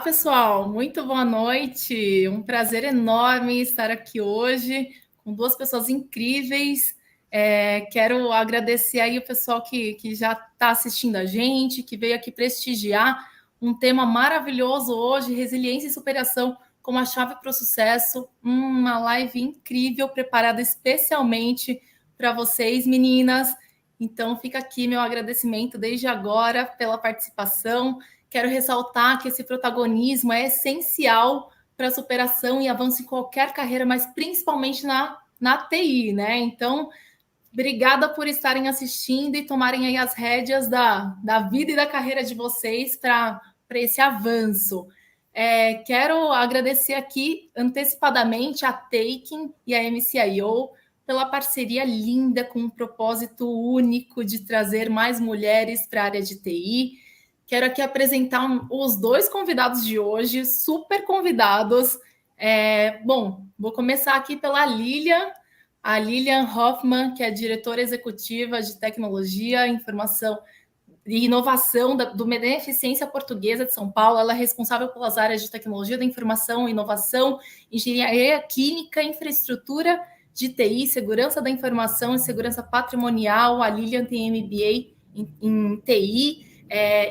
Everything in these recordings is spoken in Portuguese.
Pessoal, muito boa noite. Um prazer enorme estar aqui hoje com duas pessoas incríveis. Quero agradecer aí o pessoal que já está assistindo a gente, que veio aqui prestigiar um tema maravilhoso hoje, resiliência e superação como a chave para o sucesso. Uma live incrível, preparada especialmente para vocês, meninas. Então, fica aqui meu agradecimento desde agora pela participação. Quero ressaltar que esse protagonismo é essencial para a superação e avanço em qualquer carreira, mas principalmente na TI, né? Então, obrigada por estarem assistindo e tomarem aí as rédeas da vida e da carreira de vocês para esse avanço. Quero agradecer aqui antecipadamente a Taking e a MCIO pela parceria linda com um propósito único de trazer mais mulheres para a área de TI. Quero aqui apresentar os dois convidados de hoje, super convidados. Vou começar aqui pela Lilian, a Lilian Hoffman, que é diretora executiva de tecnologia, informação e inovação do Beneficência Portuguesa de São Paulo. Ela é responsável pelas áreas de tecnologia da informação, inovação, engenharia química, infraestrutura de TI, segurança da informação e segurança patrimonial. A Lilian tem MBA em TI.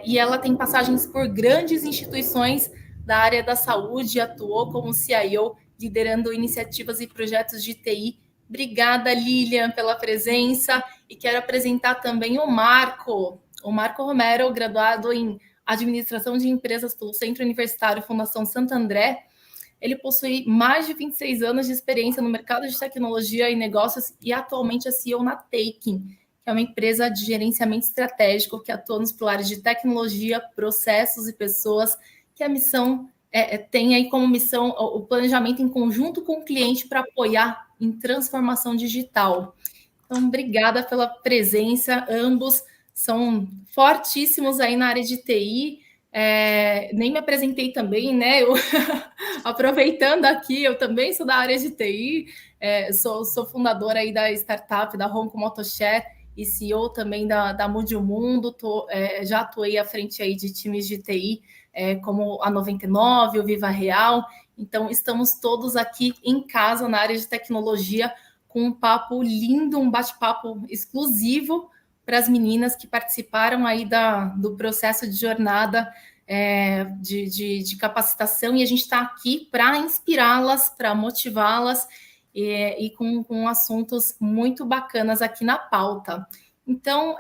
E ela tem passagens por grandes instituições da área da saúde, atuou como CIO, liderando iniciativas e projetos de TI. Obrigada, Lilian, pela presença. E quero apresentar também o Marco Romero, graduado em Administração de Empresas pelo Centro Universitário Fundação Santo André. Ele possui mais de 26 anos de experiência no mercado de tecnologia e negócios e atualmente é CEO na Taking, que é uma empresa de gerenciamento estratégico que atua nos pilares de tecnologia, processos e pessoas, que a missão tem aí como missão o planejamento em conjunto com o cliente para apoiar em transformação digital. Então, obrigada pela presença, ambos são fortíssimos aí na área de TI. Nem me apresentei também, né? Aproveitando aqui, eu também sou da área de TI, sou fundadora aí da startup da Ronco Motoshare e CEO também da Mude o Mundo. Já atuei à frente aí de times de TI, como a 99, o Viva Real. Então, estamos todos aqui em casa na área de tecnologia com um papo lindo, um bate-papo exclusivo para as meninas que participaram aí do processo de jornada de capacitação, e a gente está aqui para inspirá-las, para motivá-las e com assuntos muito bacanas aqui na pauta. Então,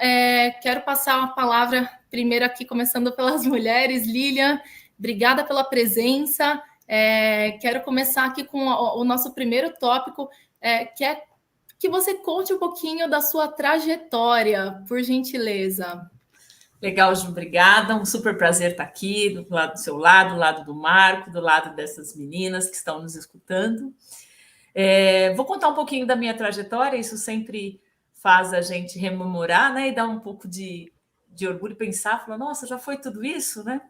quero passar a palavra primeiro aqui, começando pelas mulheres. Lilian, obrigada pela presença. Quero começar aqui com o nosso primeiro tópico, que é que você conte um pouquinho da sua trajetória, por gentileza. Legal, Ju, obrigada. Um super prazer estar aqui, do lado do seu lado, do lado do Marco, do lado dessas meninas que estão nos escutando. Vou contar um pouquinho da minha trajetória, isso sempre faz a gente rememorar, né? E dar um pouco de orgulho, pensar, falar, nossa, já foi tudo isso, né?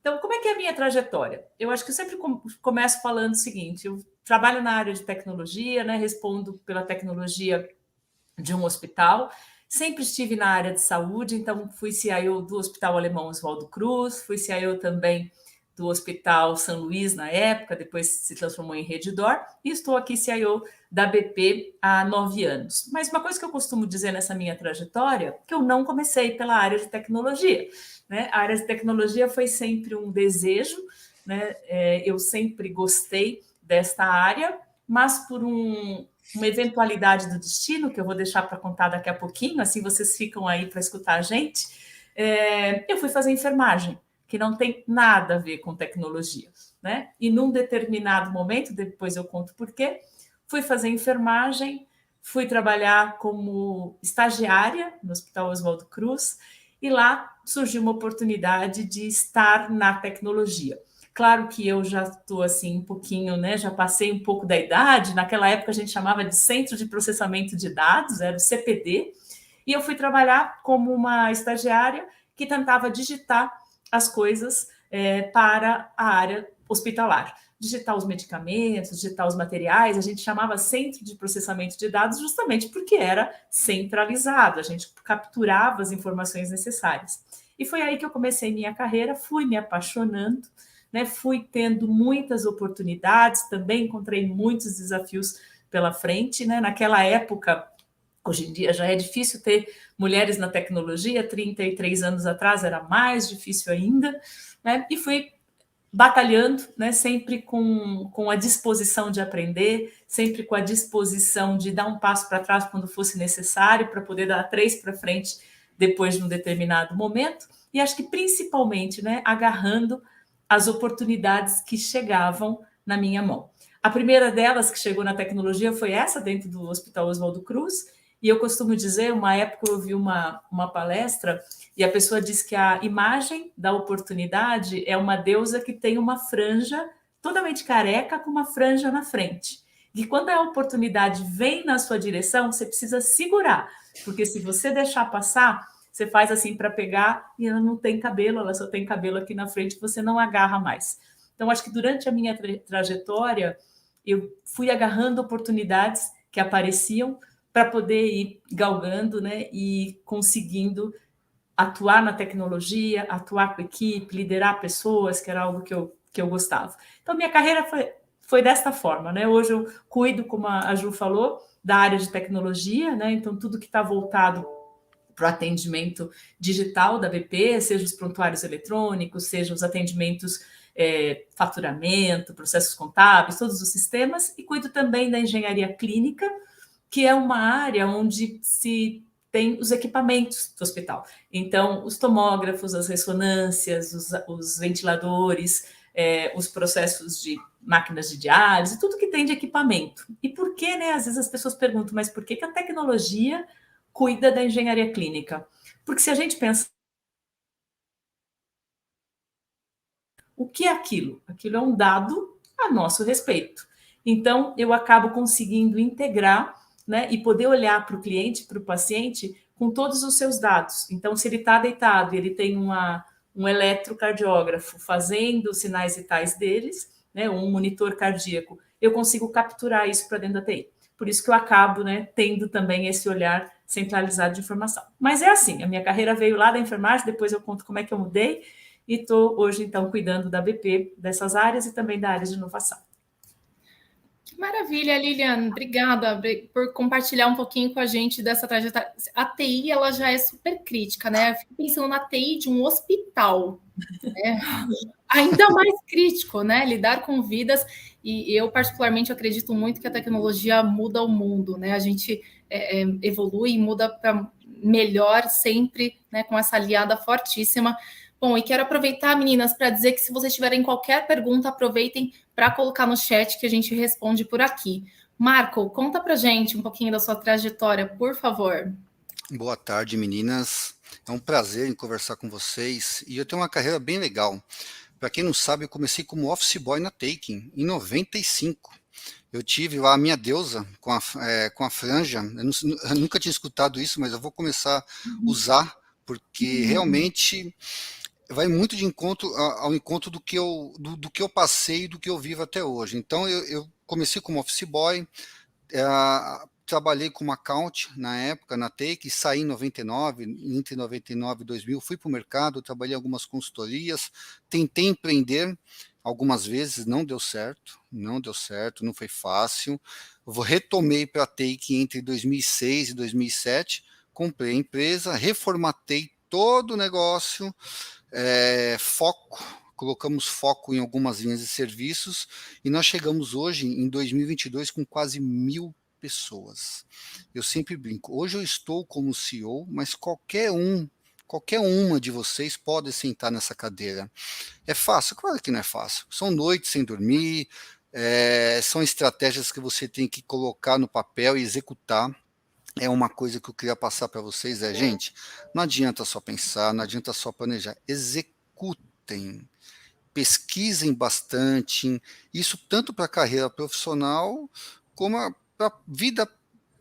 Então, como é que é a minha trajetória? Eu acho que eu sempre começo falando o seguinte, eu trabalho na área de tecnologia, né? Respondo pela tecnologia de um hospital, sempre estive na área de saúde, então fui CIO do Hospital Alemão Oswaldo Cruz, fui CIO também do Hospital São Luís na época, depois se transformou em Redditor, e estou aqui CIO da BP há 9 anos. Mas uma coisa que eu costumo dizer nessa minha trajetória, que eu não comecei pela área de tecnologia, né? A área de tecnologia foi sempre um desejo, né? Eu sempre gostei desta área, mas por uma eventualidade do destino, que eu vou deixar para contar daqui a pouquinho, assim vocês ficam aí para escutar a gente, eu fui fazer enfermagem, que não tem nada a ver com tecnologia, né? E num determinado momento, depois eu conto por quê, fui fazer enfermagem, fui trabalhar como estagiária no Hospital Oswaldo Cruz, e lá surgiu uma oportunidade de estar na tecnologia. Claro que eu já estou assim um pouquinho, né? Já passei um pouco da idade. Naquela época a gente chamava de Centro de Processamento de Dados, era o CPD, e eu fui trabalhar como uma estagiária que tentava digitar as coisas para a área hospitalar. Digitar os medicamentos, digitar os materiais, a gente chamava Centro de Processamento de Dados justamente porque era centralizado, a gente capturava as informações necessárias. E foi aí que eu comecei minha carreira, fui me apaixonando, né, fui tendo muitas oportunidades, também encontrei muitos desafios pela frente, né? Naquela época, hoje em dia já é difícil ter mulheres na tecnologia, 33 anos atrás era mais difícil ainda, né? E fui batalhando, né, sempre com a disposição de aprender, sempre com a disposição de dar um passo para trás quando fosse necessário, para poder dar 3 para frente depois de um determinado momento, e acho que principalmente, né, agarrando as oportunidades que chegavam na minha mão. A primeira delas que chegou na tecnologia foi essa, dentro do Hospital Oswaldo Cruz, e eu costumo dizer, uma época eu vi uma palestra e a pessoa diz que a imagem da oportunidade é uma deusa que tem uma franja totalmente careca com uma franja na frente. E quando a oportunidade vem na sua direção, você precisa segurar, porque se você deixar passar, você faz assim para pegar e ela não tem cabelo, ela só tem cabelo aqui na frente, você não agarra mais. Então, acho que durante a minha trajetória, eu fui agarrando oportunidades que apareciam para poder ir galgando, né, e conseguindo atuar na tecnologia, atuar com equipe, liderar pessoas, que era algo que eu gostava. Então, minha carreira foi desta forma, né? Hoje eu cuido, como a Ju falou, da área de tecnologia, né? Então, tudo que está voltado para o atendimento digital da BP, seja os prontuários eletrônicos, seja os atendimentos faturamento, processos contábeis, todos os sistemas, e cuido também da engenharia clínica, que é uma área onde se tem os equipamentos do hospital. Então, os tomógrafos, as ressonâncias, os ventiladores, os processos de máquinas de diálise, tudo que tem de equipamento. E por que, né? Às vezes as pessoas perguntam, mas por que a tecnologia cuida da engenharia clínica? Porque se a gente pensa, o que é aquilo? Aquilo é um dado a nosso respeito. Então, eu acabo conseguindo integrar, né, e poder olhar para o cliente, para o paciente, com todos os seus dados. Então, se ele está deitado, ele tem um eletrocardiógrafo fazendo os sinais vitais deles, né, um monitor cardíaco, eu consigo capturar isso para dentro da TI. Por isso que eu acabo, né, tendo também esse olhar centralizado de informação. Mas é assim, a minha carreira veio lá da enfermagem, depois eu conto como é que eu mudei, e estou hoje, então, cuidando da BP, dessas áreas e também da área de inovação. Que maravilha, Lilian. Obrigada por compartilhar um pouquinho com a gente dessa trajetória. A TI, ela já é super crítica, né? Eu fico pensando na TI de um hospital, né? Ainda mais crítico, né? Lidar com vidas. E eu, particularmente, acredito muito que a tecnologia muda o mundo, né? A gente evolui e muda para melhor sempre, né? Com essa aliada fortíssima. Bom, e quero aproveitar, meninas, para dizer que se vocês tiverem qualquer pergunta, aproveitem para colocar no chat que a gente responde por aqui. Marco, conta para gente um pouquinho da sua trajetória, por favor. Boa tarde, meninas. É um prazer em conversar com vocês. E eu tenho uma carreira bem legal. Para quem não sabe, eu comecei como office boy na Taking, em 95. Eu tive lá a minha deusa com a franja. Eu nunca tinha escutado isso, mas eu vou começar a usar, porque realmente vai muito de encontro ao encontro do que eu passei e do que eu vivo até hoje. Então, eu comecei como office boy, trabalhei como account na época, na Take, saí em 99, entre 99 e 2000, fui para o mercado, trabalhei em algumas consultorias, tentei empreender algumas vezes, não deu certo, não foi fácil. Retomei para a Take entre 2006 e 2007, comprei a empresa, reformatei todo o negócio, colocamos foco em algumas linhas de serviços e nós chegamos hoje, em 2022, com quase 1.000 pessoas. Eu sempre brinco, hoje eu estou como CEO, mas qualquer uma de vocês pode sentar nessa cadeira. É fácil? Claro que não é fácil. São noites sem dormir, são estratégias que você tem que colocar no papel e executar. É uma coisa que eu queria passar para vocês, gente, não adianta só pensar, não adianta só planejar, executem, pesquisem bastante, isso tanto para a carreira profissional como para a vida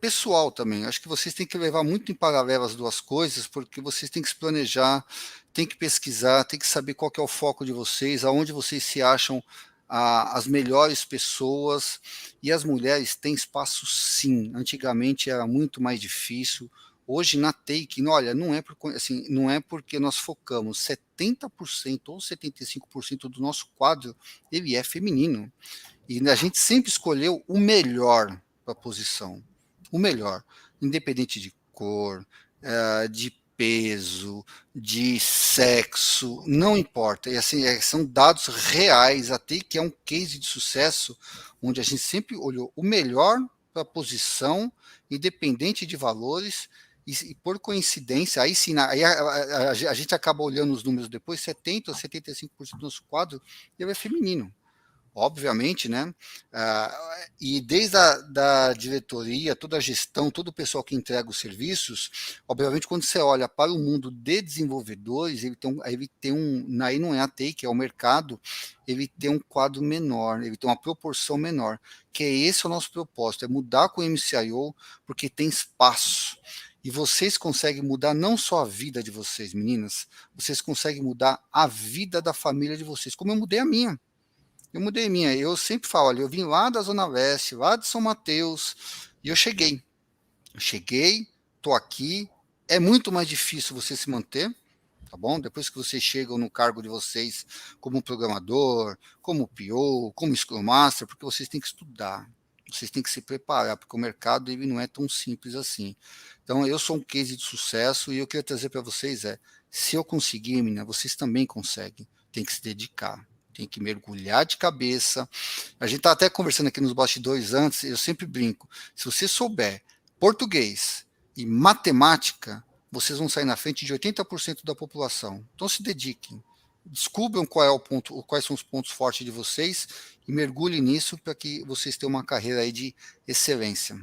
pessoal também. Acho que vocês têm que levar muito em paralelo as duas coisas, porque vocês têm que se planejar, têm que pesquisar, têm que saber qual que é o foco de vocês, aonde vocês se acham as melhores pessoas, e as mulheres têm espaço sim. Antigamente era muito mais difícil, Hoje, na Take, olha, não é porque nós focamos 70% ou 75% do nosso quadro, ele é feminino. E a gente sempre escolheu o melhor para a posição. O melhor, independente de cor, de peso, de sexo, não importa. E assim, são dados reais, até que é um case de sucesso, onde a gente sempre olhou o melhor para a posição, independente de valores, e por coincidência, aí sim, aí a gente acaba olhando os números depois, 70% ou 75% do nosso quadro ele é feminino. Obviamente, né? E desde da diretoria, toda a gestão, todo o pessoal que entrega os serviços, obviamente, quando você olha para o mundo de desenvolvedores, ele tem aí não é a Take, é o mercado, ele tem um quadro menor, ele tem uma proporção menor, que é esse o nosso propósito, é mudar com o MCIO, porque tem espaço. E vocês conseguem mudar não só a vida de vocês, meninas, vocês conseguem mudar a vida da família de vocês, como eu mudei a minha. Eu sempre falo, olha, eu vim lá da Zona Leste, lá de São Mateus, e eu cheguei, tô aqui, é muito mais difícil você se manter, tá bom? Depois que vocês chegam no cargo de vocês como programador, como PO, como Scrum Master, porque vocês têm que estudar, vocês têm que se preparar, porque o mercado ele não é tão simples assim. Então, eu sou um case de sucesso e eu queria trazer para vocês se eu conseguir, menina, vocês também conseguem, tem que se dedicar. Tem que mergulhar de cabeça. A gente está até conversando aqui nos bastidores antes, eu sempre brinco. Se você souber português e matemática, vocês vão sair na frente de 80% da população. Então se dediquem. Descubram quais são os pontos fortes de vocês e mergulhem nisso para que vocês tenham uma carreira aí de excelência.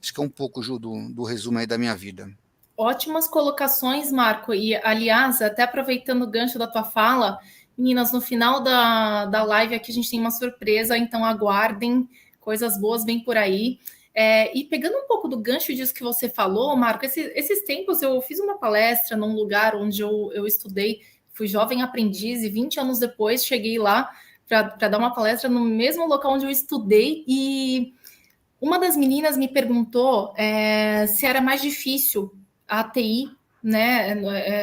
Acho que é um pouco, Ju, do resumo aí da minha vida. Ótimas colocações, Marco. E, aliás, até aproveitando o gancho da tua fala, meninas, no final da live aqui a gente tem uma surpresa, então aguardem, coisas boas vêm por aí. E pegando um pouco do gancho disso que você falou, Marco, esses tempos eu fiz uma palestra num lugar onde eu estudei, fui jovem aprendiz e 20 anos depois cheguei lá para dar uma palestra no mesmo local onde eu estudei e uma das meninas me perguntou se era mais difícil a TI, né?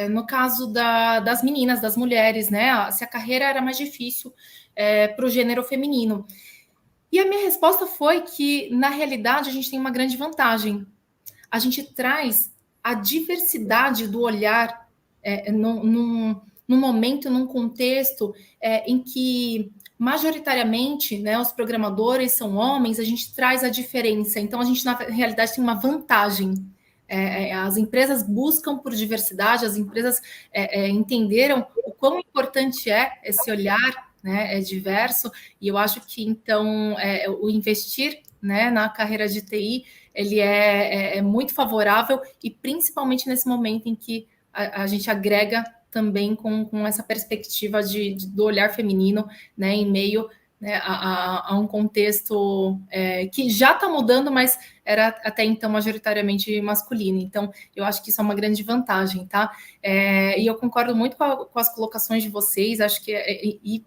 No caso das meninas, das mulheres, né? Se a carreira era mais difícil para o gênero feminino. E a minha resposta foi que, na realidade, a gente tem uma grande vantagem. A gente traz a diversidade do olhar num momento, num contexto em que majoritariamente, né, os programadores são homens, a gente traz a diferença. Então, a gente, na realidade, tem uma vantagem. As empresas buscam por diversidade, as empresas entenderam o quão importante é esse olhar, né, diverso, e eu acho que, então, o investir, né, na carreira de TI, ele é muito favorável, e principalmente nesse momento em que a gente agrega também com essa perspectiva do olhar feminino, né, em meio, né, a um contexto que já está mudando, mas era até então majoritariamente masculino. Então, eu acho que isso é uma grande vantagem, tá? E eu concordo muito com as colocações de vocês, acho que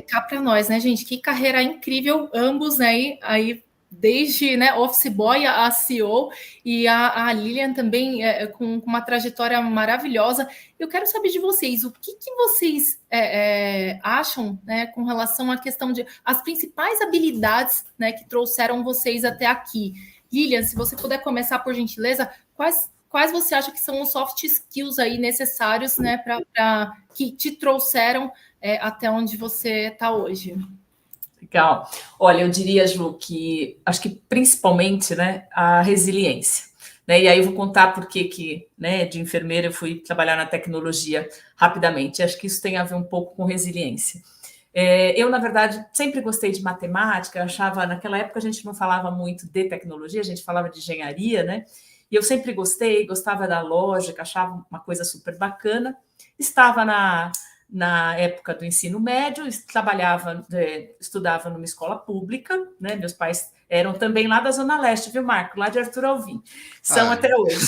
cá para nós, né, gente? Que carreira incrível, ambos, né? Aí desde, né, Office Boy a CEO, e a Lilian também com uma trajetória maravilhosa. Eu quero saber de vocês, o que vocês acham, né, com relação à questão de as principais habilidades, né, que trouxeram vocês até aqui. Lilian, se você puder começar, por gentileza, quais você acha que são os soft skills aí necessários, né, para que te trouxeram até onde você está hoje? Legal. Olha, eu diria, Ju, que acho que principalmente, né, a resiliência. Né? E aí eu vou contar por que, né, de enfermeira eu fui trabalhar na tecnologia rapidamente. Acho que isso tem a ver um pouco com resiliência. Eu, na verdade, sempre gostei de matemática, achava, naquela época a gente não falava muito de tecnologia, a gente falava de engenharia, né? E eu sempre gostava da lógica, achava uma coisa super bacana. Estava na época do ensino médio, estudava numa escola pública, né? Meus pais eram também lá da Zona Leste, viu, Marco? Lá de Arthur Alvim. São até hoje.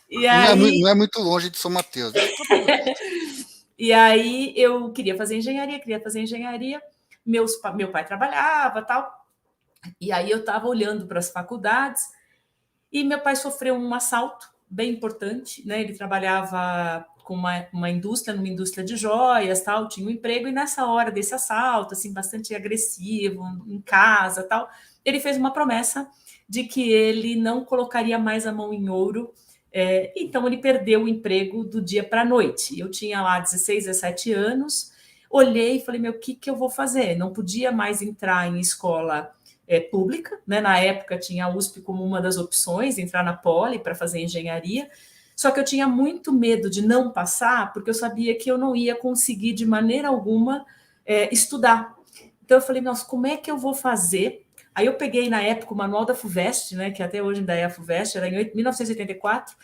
E aí... não é muito longe de São Mateus. E aí eu queria fazer engenharia. Meu pai trabalhava, tal. E aí eu estava olhando para as faculdades e meu pai sofreu um assalto bem importante, né? Ele trabalhava com uma indústria, numa indústria de joias, tal, tinha um emprego, e nessa hora desse assalto, assim, bastante agressivo, em casa, tal, ele fez uma promessa de que ele não colocaria mais a mão em ouro, então ele perdeu o emprego do dia para a noite. Eu tinha lá 16, 17 anos, olhei e falei, meu, o que eu vou fazer? Não podia mais entrar em escola pública, né? Na época tinha a USP como uma das opções, entrar na Poli para fazer engenharia, só que eu tinha muito medo de não passar, porque eu sabia que eu não ia conseguir de maneira alguma estudar. Então eu falei, nossa, como é que eu vou fazer? Aí eu peguei na época o manual da FUVEST, né, que até hoje ainda é a FUVEST, era em 1984,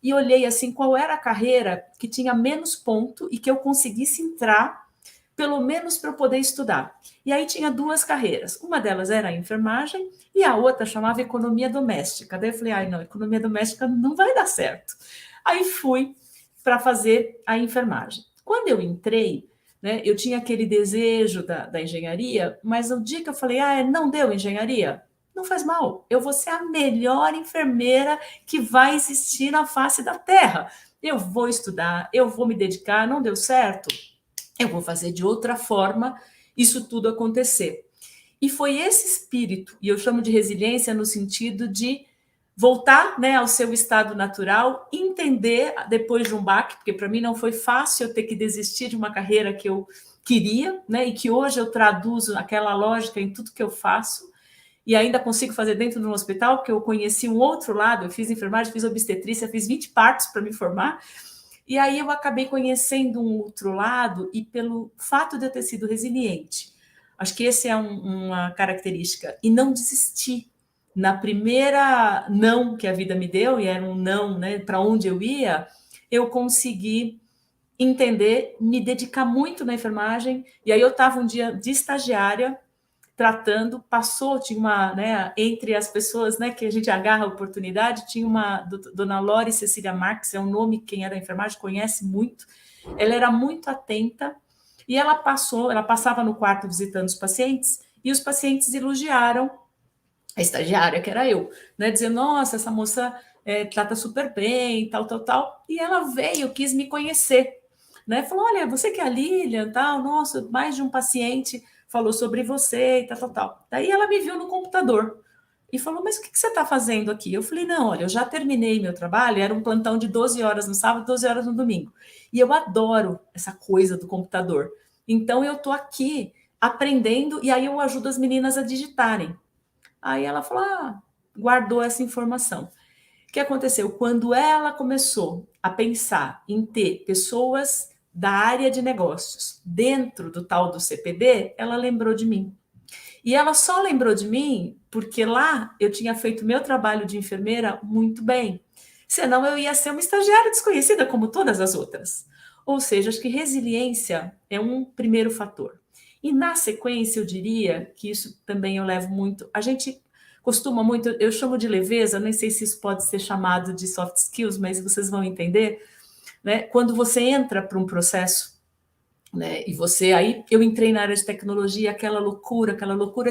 e olhei assim qual era a carreira que tinha menos ponto e que eu conseguisse entrar, pelo menos para eu poder estudar. E aí tinha duas carreiras. Uma delas era a enfermagem e a outra chamava economia doméstica. Daí eu falei, ai não, economia doméstica não vai dar certo. Aí fui para fazer a enfermagem. Quando eu entrei, né, eu tinha aquele desejo da engenharia, mas no dia que eu falei, não deu engenharia, não faz mal, eu vou ser a melhor enfermeira que vai existir na face da Terra. Eu vou estudar, eu vou me dedicar, não deu certo, eu vou fazer de outra forma isso tudo acontecer. E foi esse espírito, e eu chamo de resiliência no sentido de voltar, né, ao seu estado natural, entender depois de um baque, porque para mim não foi fácil eu ter que desistir de uma carreira que eu queria, né, e que hoje eu traduzo aquela lógica em tudo que eu faço, e ainda consigo fazer dentro de um hospital, porque eu conheci um outro lado, eu fiz enfermagem, fiz obstetrícia, fiz 20 partos para me formar, e aí eu acabei conhecendo um outro lado, e pelo fato de eu ter sido resiliente, acho que essa é uma característica, e não desistir. Na primeira não que a vida me deu, e era um não, né, para onde eu ia, eu consegui entender, me dedicar muito na enfermagem, e aí eu estava um dia de estagiária, tratando, passou, tinha uma, né, entre as pessoas, né, que a gente agarra a oportunidade, tinha uma, dona Lore Cecília Marques, é um nome que quem é da enfermagem conhece muito, ela era muito atenta, e ela passava no quarto visitando os pacientes, e os pacientes elogiaram a estagiária, que era eu, né, dizendo, nossa, essa moça trata super bem, tal, tal, tal, e ela veio, quis me conhecer, né, falou, olha, você que é a Lilian, tal, nossa, mais de um paciente falou sobre você e tal, tal, tal. Daí ela me viu no computador e falou, mas o que você está fazendo aqui? Eu falei, não, olha, eu já terminei meu trabalho, era um plantão de 12 horas no sábado, 12 horas no domingo, e eu adoro essa coisa do computador, então eu estou aqui aprendendo, e aí eu ajudo as meninas a digitarem. Aí ela falou, guardou essa informação. O que aconteceu? Quando ela começou a pensar em ter pessoas da área de negócios dentro do tal do CPD, ela lembrou de mim. E ela só lembrou de mim porque lá eu tinha feito meu trabalho de enfermeira muito bem. Senão eu ia ser uma estagiária desconhecida como todas as outras. Ou seja, acho que resiliência é um primeiro fator. E na sequência, eu diria que isso também eu levo muito. A gente costuma muito, eu chamo de leveza, nem sei se isso pode ser chamado de soft skills, mas vocês vão entender, né? Quando você entra para um processo, né? E você, aí eu entrei na área de tecnologia, aquela loucura,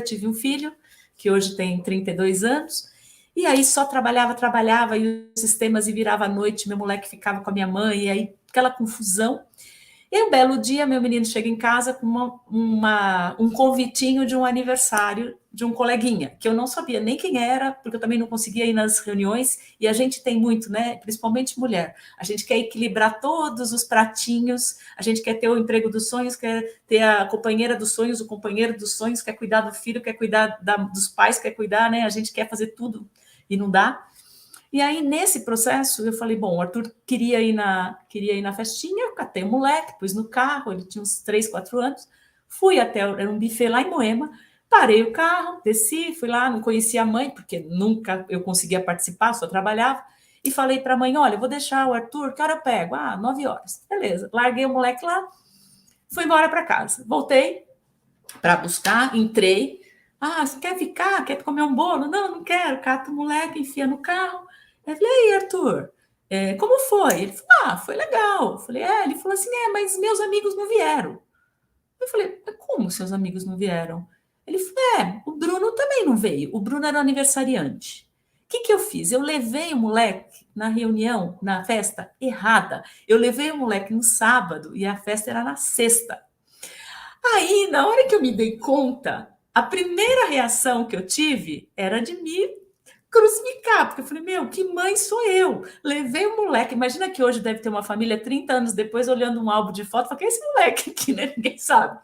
tive um filho, que hoje tem 32 anos, e aí só trabalhava, e os sistemas, e virava à noite, meu moleque ficava com a minha mãe, e aí aquela confusão. E um belo dia, meu menino chega em casa com um convitinho de um aniversário de um coleguinha, que eu não sabia nem quem era, porque eu também não conseguia ir nas reuniões, e a gente tem muito, né? Principalmente mulher. A gente quer equilibrar todos os pratinhos, a gente quer ter o emprego dos sonhos, quer ter a companheira dos sonhos, o companheiro dos sonhos, quer cuidar do filho, quer cuidar dos pais, quer cuidar, né? A gente quer fazer tudo e não dá. E aí, nesse processo, eu falei, bom, o Arthur queria ir na festinha, eu catei o moleque, pus no carro, ele tinha uns 3, 4 anos, fui até, era um buffet lá em Moema, parei o carro, desci, fui lá, não conhecia a mãe, porque nunca eu conseguia participar, só trabalhava, e falei para a mãe, olha, eu vou deixar o Arthur, que hora eu pego? 9 horas. Beleza, larguei o moleque lá, fui embora para casa. Voltei para buscar, entrei, você quer ficar? Quer comer um bolo? Não quero, cata o moleque, enfia no carro. Eu falei, e aí, Arthur, como foi? Ele falou, foi legal. Eu falei, ele falou assim, mas meus amigos não vieram. Eu falei, como seus amigos não vieram? Ele falou, o Bruno também não veio. O Bruno era aniversariante. que eu fiz? Eu levei o moleque na reunião, na festa, errada. Eu levei o moleque no sábado e a festa era na sexta. Aí, na hora que eu me dei conta, a primeira reação que eu tive era de me crucificar, porque eu falei, meu, que mãe sou eu? Levei o moleque, imagina que hoje deve ter uma família 30 anos depois olhando um álbum de foto, falei, quem é esse moleque aqui, né? Ninguém sabe.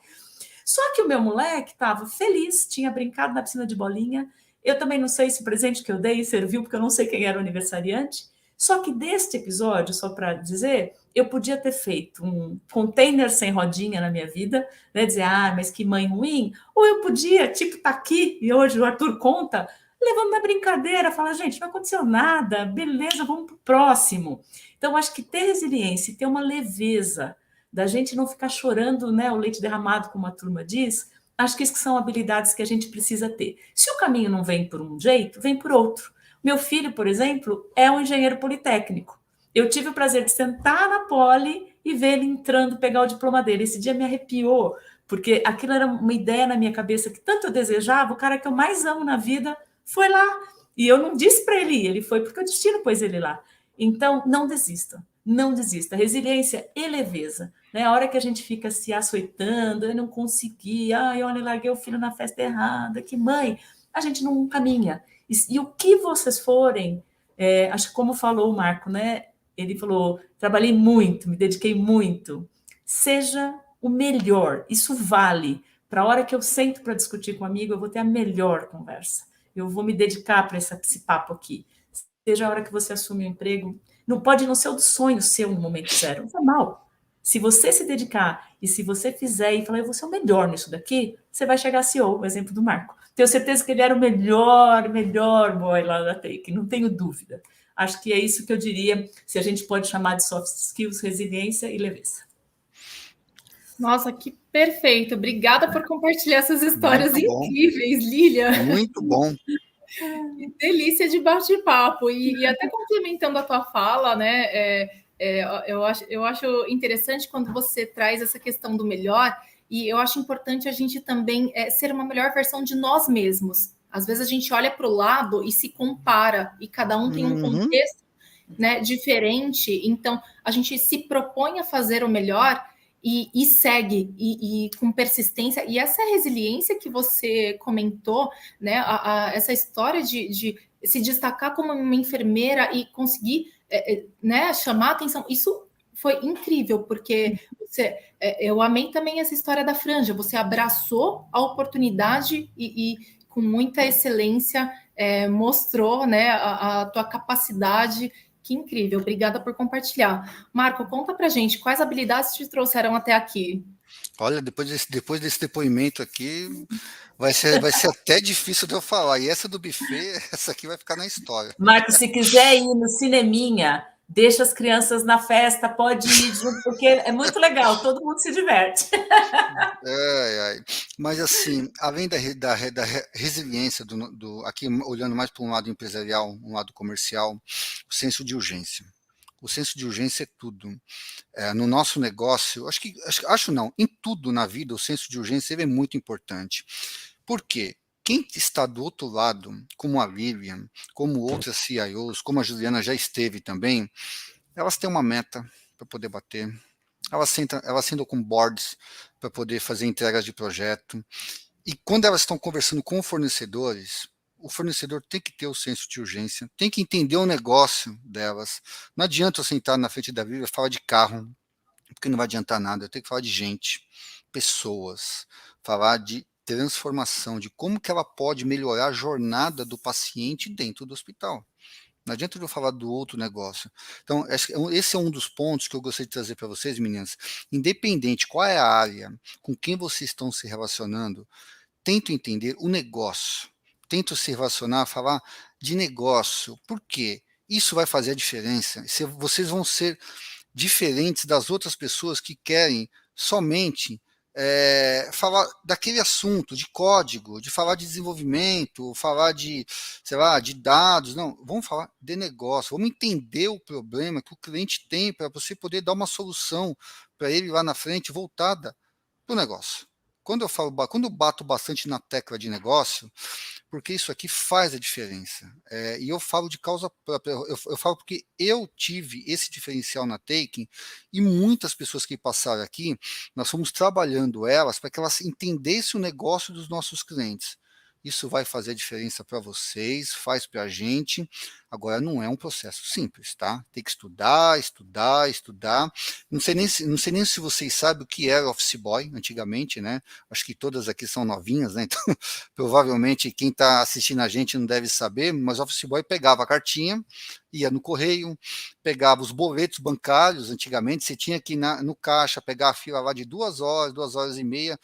Só que o meu moleque estava feliz, tinha brincado na piscina de bolinha. Eu também não sei se o presente que eu dei serviu, porque eu não sei quem era o aniversariante. Só que deste episódio, só para dizer, eu podia ter feito um container sem rodinha na minha vida, né? Dizer, mas que mãe ruim. Ou eu podia, tipo, tá aqui, e hoje o Arthur conta, levando na brincadeira, falar, gente, não aconteceu nada, beleza, vamos pro próximo. Então, acho que ter resiliência e ter uma leveza, da gente não ficar chorando, né, o leite derramado, como a turma diz, acho que isso são habilidades que a gente precisa ter. Se o caminho não vem por um jeito, vem por outro. Meu filho, por exemplo, é um engenheiro politécnico. Eu tive o prazer de sentar na poli e ver ele entrando, pegar o diploma dele. Esse dia me arrepiou, porque aquilo era uma ideia na minha cabeça que tanto eu desejava, o cara que eu mais amo na vida foi lá. E eu não disse para ele ir, ele foi porque o destino pôs ele lá. Então, não desista. Não desista. Resiliência e leveza. Né? A hora que a gente fica se açoitando, eu não consegui, olha, larguei o filho na festa errada, que mãe, a gente não caminha. E o que vocês forem, acho que como falou o Marco, né? Ele falou, trabalhei muito, me dediquei muito. Seja o melhor, isso vale. Para a hora que eu sento para discutir com um amigo, eu vou ter a melhor conversa. Eu vou me dedicar para esse papo aqui. Seja a hora que você assume o emprego, não pode não ser o sonho seu no momento zero, não é mal. Se você se dedicar e se você fizer e falar, eu vou ser o melhor nisso daqui, você vai chegar a CEO, o exemplo do Marco. Tenho certeza que ele era o melhor boy lá da Take, não tenho dúvida. Acho que é isso que eu diria, se a gente pode chamar de soft skills, resiliência e leveza. Nossa, que perfeito. Obrigada por compartilhar essas histórias incríveis, Lília. Muito bom. Que delícia de bate-papo. E até complementando a tua fala, né? Eu acho interessante quando você traz essa questão do melhor, e eu acho importante a gente também ser uma melhor versão de nós mesmos. Às vezes a gente olha para o lado e se compara, e cada um tem um contexto, né, diferente, então a gente se propõe a fazer o melhor e segue, e com persistência, e essa resiliência que você comentou, né, essa história de se destacar como uma enfermeira e conseguir né, chamar a atenção, isso foi incrível, porque eu amei também essa história da franja, você abraçou a oportunidade e com muita excelência mostrou, né, a tua capacidade. Que incrível, obrigada por compartilhar. Marco, conta pra gente, quais habilidades te trouxeram até aqui? Olha, depois desse depoimento aqui, vai ser até difícil de eu falar. E essa do buffet, essa aqui vai ficar na história. Marco, se quiser ir no cineminha, deixa as crianças na festa, pode ir junto, porque é muito legal, todo mundo se diverte. Mas assim, além da resiliência, aqui olhando mais para um lado empresarial, um lado comercial, o senso de urgência. O senso de urgência é tudo. No nosso negócio, acho não, em tudo na vida, o senso de urgência é muito importante. Por quê? Quem está do outro lado, como a Lilian, como outras CIOs, como a Juliana já esteve também, elas têm uma meta para poder bater. Elas sentam com boards para poder fazer entregas de projeto. E quando elas estão conversando com fornecedores, o fornecedor tem que ter o senso de urgência, tem que entender o negócio delas. Não adianta eu sentar na frente da Bíblia e falar de carro, porque não vai adiantar nada. Eu tenho que falar de gente, pessoas, falar de transformação, de como que ela pode melhorar a jornada do paciente dentro do hospital. Não adianta eu falar do outro negócio. Então, esse é um dos pontos que eu gostaria de trazer para vocês, meninas. Independente qual é a área, com quem vocês estão se relacionando, tento entender o negócio. Tento se relacionar, falar de negócio. Por quê? Isso vai fazer a diferença. Vocês vão ser diferentes das outras pessoas que querem somente falar daquele assunto, de código, de falar de desenvolvimento, falar de, sei lá, de dados. Não, vamos falar de negócio, vamos entender o problema que o cliente tem para você poder dar uma solução para ele lá na frente voltada para o negócio. quando eu bato bastante na tecla de negócio, porque isso aqui faz a diferença. E eu falo de causa própria, eu falo porque eu tive esse diferencial na Taking e muitas pessoas que passaram aqui, nós fomos trabalhando elas para que elas entendessem o negócio dos nossos clientes. Isso vai fazer a diferença para vocês, faz para a gente. Agora, não é um processo simples, tá? Tem que estudar, estudar, estudar. Não sei nem se vocês sabem o que era Office Boy antigamente, né? Acho que todas aqui são novinhas, né? Então, provavelmente quem está assistindo a gente não deve saber, mas o Office Boy pegava a cartinha, ia no correio, pegava os boletos bancários, antigamente você tinha que ir no caixa, pegar a fila lá de 2 horas e meia,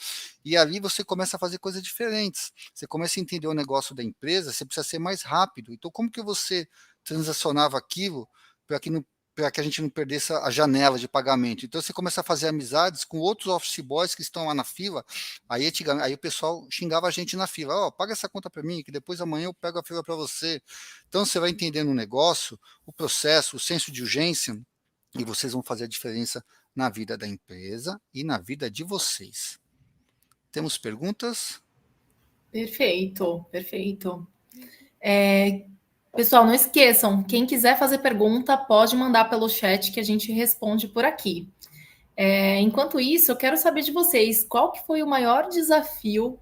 e ali você começa a fazer coisas diferentes. Você começa a entender o negócio da empresa, você precisa ser mais rápido. Então, como que você transacionava aquilo para que a gente não perdesse a janela de pagamento? Então, você começa a fazer amizades com outros office boys que estão lá na fila. Aí o pessoal xingava a gente na fila: ó, paga essa conta para mim, que depois amanhã eu pego a fila para você. Então, você vai entendendo o negócio, o processo, o senso de urgência, e vocês vão fazer a diferença na vida da empresa e na vida de vocês. Temos perguntas? Perfeito, perfeito. Pessoal, não esqueçam, quem quiser fazer pergunta, pode mandar pelo chat que a gente responde por aqui. Enquanto isso, eu quero saber de vocês, qual que foi o maior desafio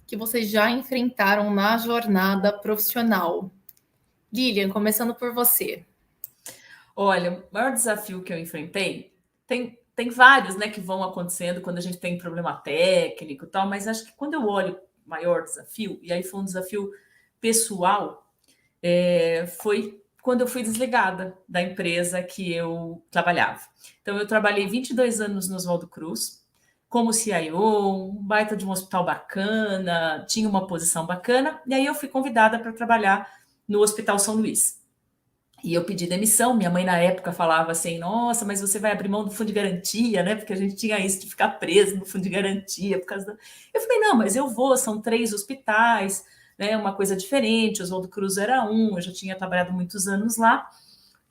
que vocês já enfrentaram na jornada profissional? Lilian, começando por você. Olha, o maior desafio que eu enfrentei, tem vários, né, que vão acontecendo quando a gente tem problema técnico e tal, mas acho que quando eu olho o maior desafio, e aí foi um desafio pessoal, foi quando eu fui desligada da empresa que eu trabalhava. Então, eu trabalhei 22 anos no Oswaldo Cruz, como CIO, um baita de um hospital bacana, tinha uma posição bacana, e aí eu fui convidada para trabalhar no Hospital São Luís. E eu pedi demissão, minha mãe na época falava assim, nossa, mas você vai abrir mão do fundo de garantia, né? Porque a gente tinha isso de ficar preso no fundo de garantia por causa da... Eu falei, não, mas eu vou, são 3 hospitais, né? Uma coisa diferente, Oswaldo Cruz era um, eu já tinha trabalhado muitos anos lá,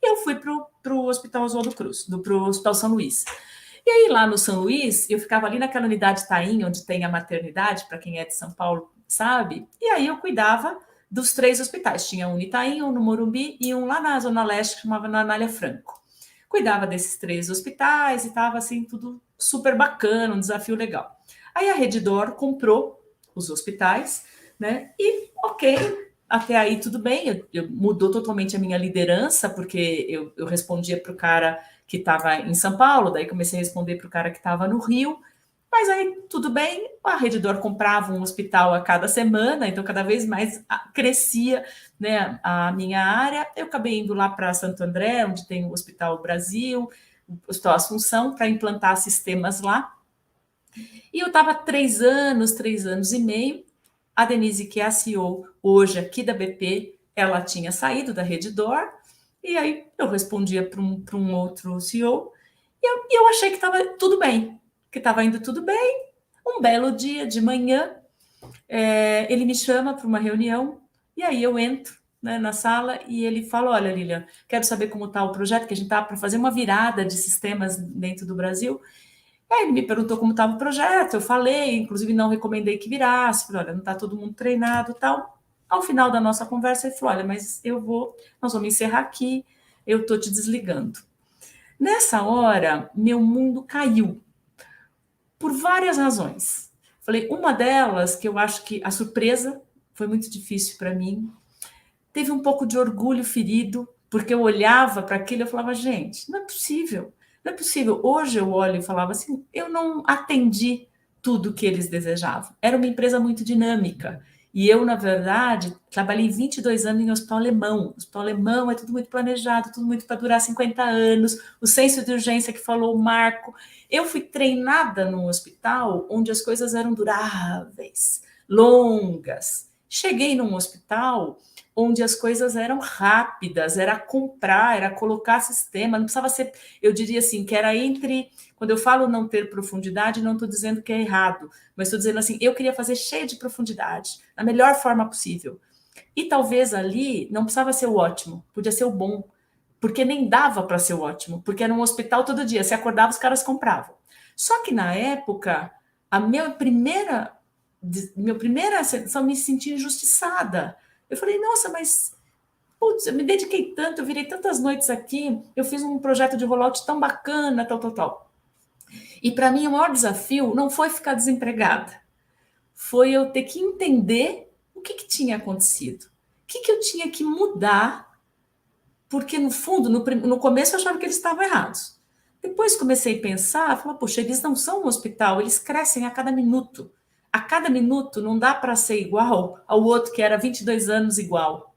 e eu fui para o Hospital Oswaldo Cruz, para o Hospital São Luís. E aí lá no São Luís, eu ficava ali naquela unidade Taim, onde tem a maternidade, para quem é de São Paulo sabe, e aí eu cuidava dos 3 hospitais. Tinha um no Itaim, um no Morumbi e um lá na Zona Leste, que chamava na Anália Franco. Cuidava desses 3 hospitais e estava assim, tudo super bacana, um desafio legal. Aí a Redditor comprou os hospitais, né? E ok, até aí tudo bem, mudou totalmente a minha liderança, porque eu respondia para o cara que estava em São Paulo, daí comecei a responder para o cara que estava no Rio, mas aí tudo bem, a Redditor comprava um hospital a cada semana, então cada vez mais crescia, né, a minha área. Eu acabei indo lá para Santo André, onde tem o Hospital Brasil, o Hospital Assunção, para implantar sistemas lá. E eu estava 3 anos e meio. A Denise, que é a CEO hoje aqui da BP, ela tinha saído da Redditor, e aí eu respondia para um outro CEO, e eu achei que estava tudo bem, que estava indo tudo bem. Um belo dia de manhã, ele me chama para uma reunião, e aí eu entro, né, na sala, e ele fala, olha, Lilian, quero saber como está o projeto, que a gente está para fazer uma virada de sistemas dentro do Brasil. E aí ele me perguntou como estava o projeto, eu falei, inclusive não recomendei que virasse, falei, olha, não está todo mundo treinado e tal. Ao final da nossa conversa, ele falou, olha, mas nós vamos encerrar aqui, eu estou te desligando. Nessa hora, meu mundo caiu, por várias razões. Falei, uma delas, que eu acho que a surpresa foi muito difícil para mim, teve um pouco de orgulho ferido, porque eu olhava para aquilo e eu falava, gente, não é possível, não é possível. Hoje eu olho e falava assim, eu não atendi tudo que eles desejavam. Era uma empresa muito dinâmica. E eu, na verdade, trabalhei 22 anos em hospital alemão. O hospital alemão é tudo muito planejado, tudo muito para durar 50 anos. O senso de urgência que falou o Marco. Eu fui treinada num hospital onde as coisas eram duráveis, longas. Cheguei num hospital onde as coisas eram rápidas, era comprar, era colocar sistema, não precisava ser, eu diria assim, que era entre, quando eu falo não ter profundidade, não estou dizendo que é errado, mas estou dizendo assim, eu queria fazer cheio de profundidade, da melhor forma possível. E talvez ali não precisava ser o ótimo, podia ser o bom, porque nem dava para ser o ótimo, porque era um hospital todo dia, se acordava, os caras compravam. Só que na época, minha primeira sensação, me senti injustiçada. Eu falei, nossa, mas putz, eu me dediquei tanto, eu virei tantas noites aqui, eu fiz um projeto de rollout tão bacana, tal. E para mim o maior desafio não foi ficar desempregada, foi eu ter que entender o que tinha acontecido, o que eu tinha que mudar, porque no fundo, no começo eu achava que eles estavam errados. Depois comecei a pensar, falar, poxa, eles não são um hospital, eles crescem a cada minuto. A cada minuto não dá para ser igual ao outro que era 22 anos igual.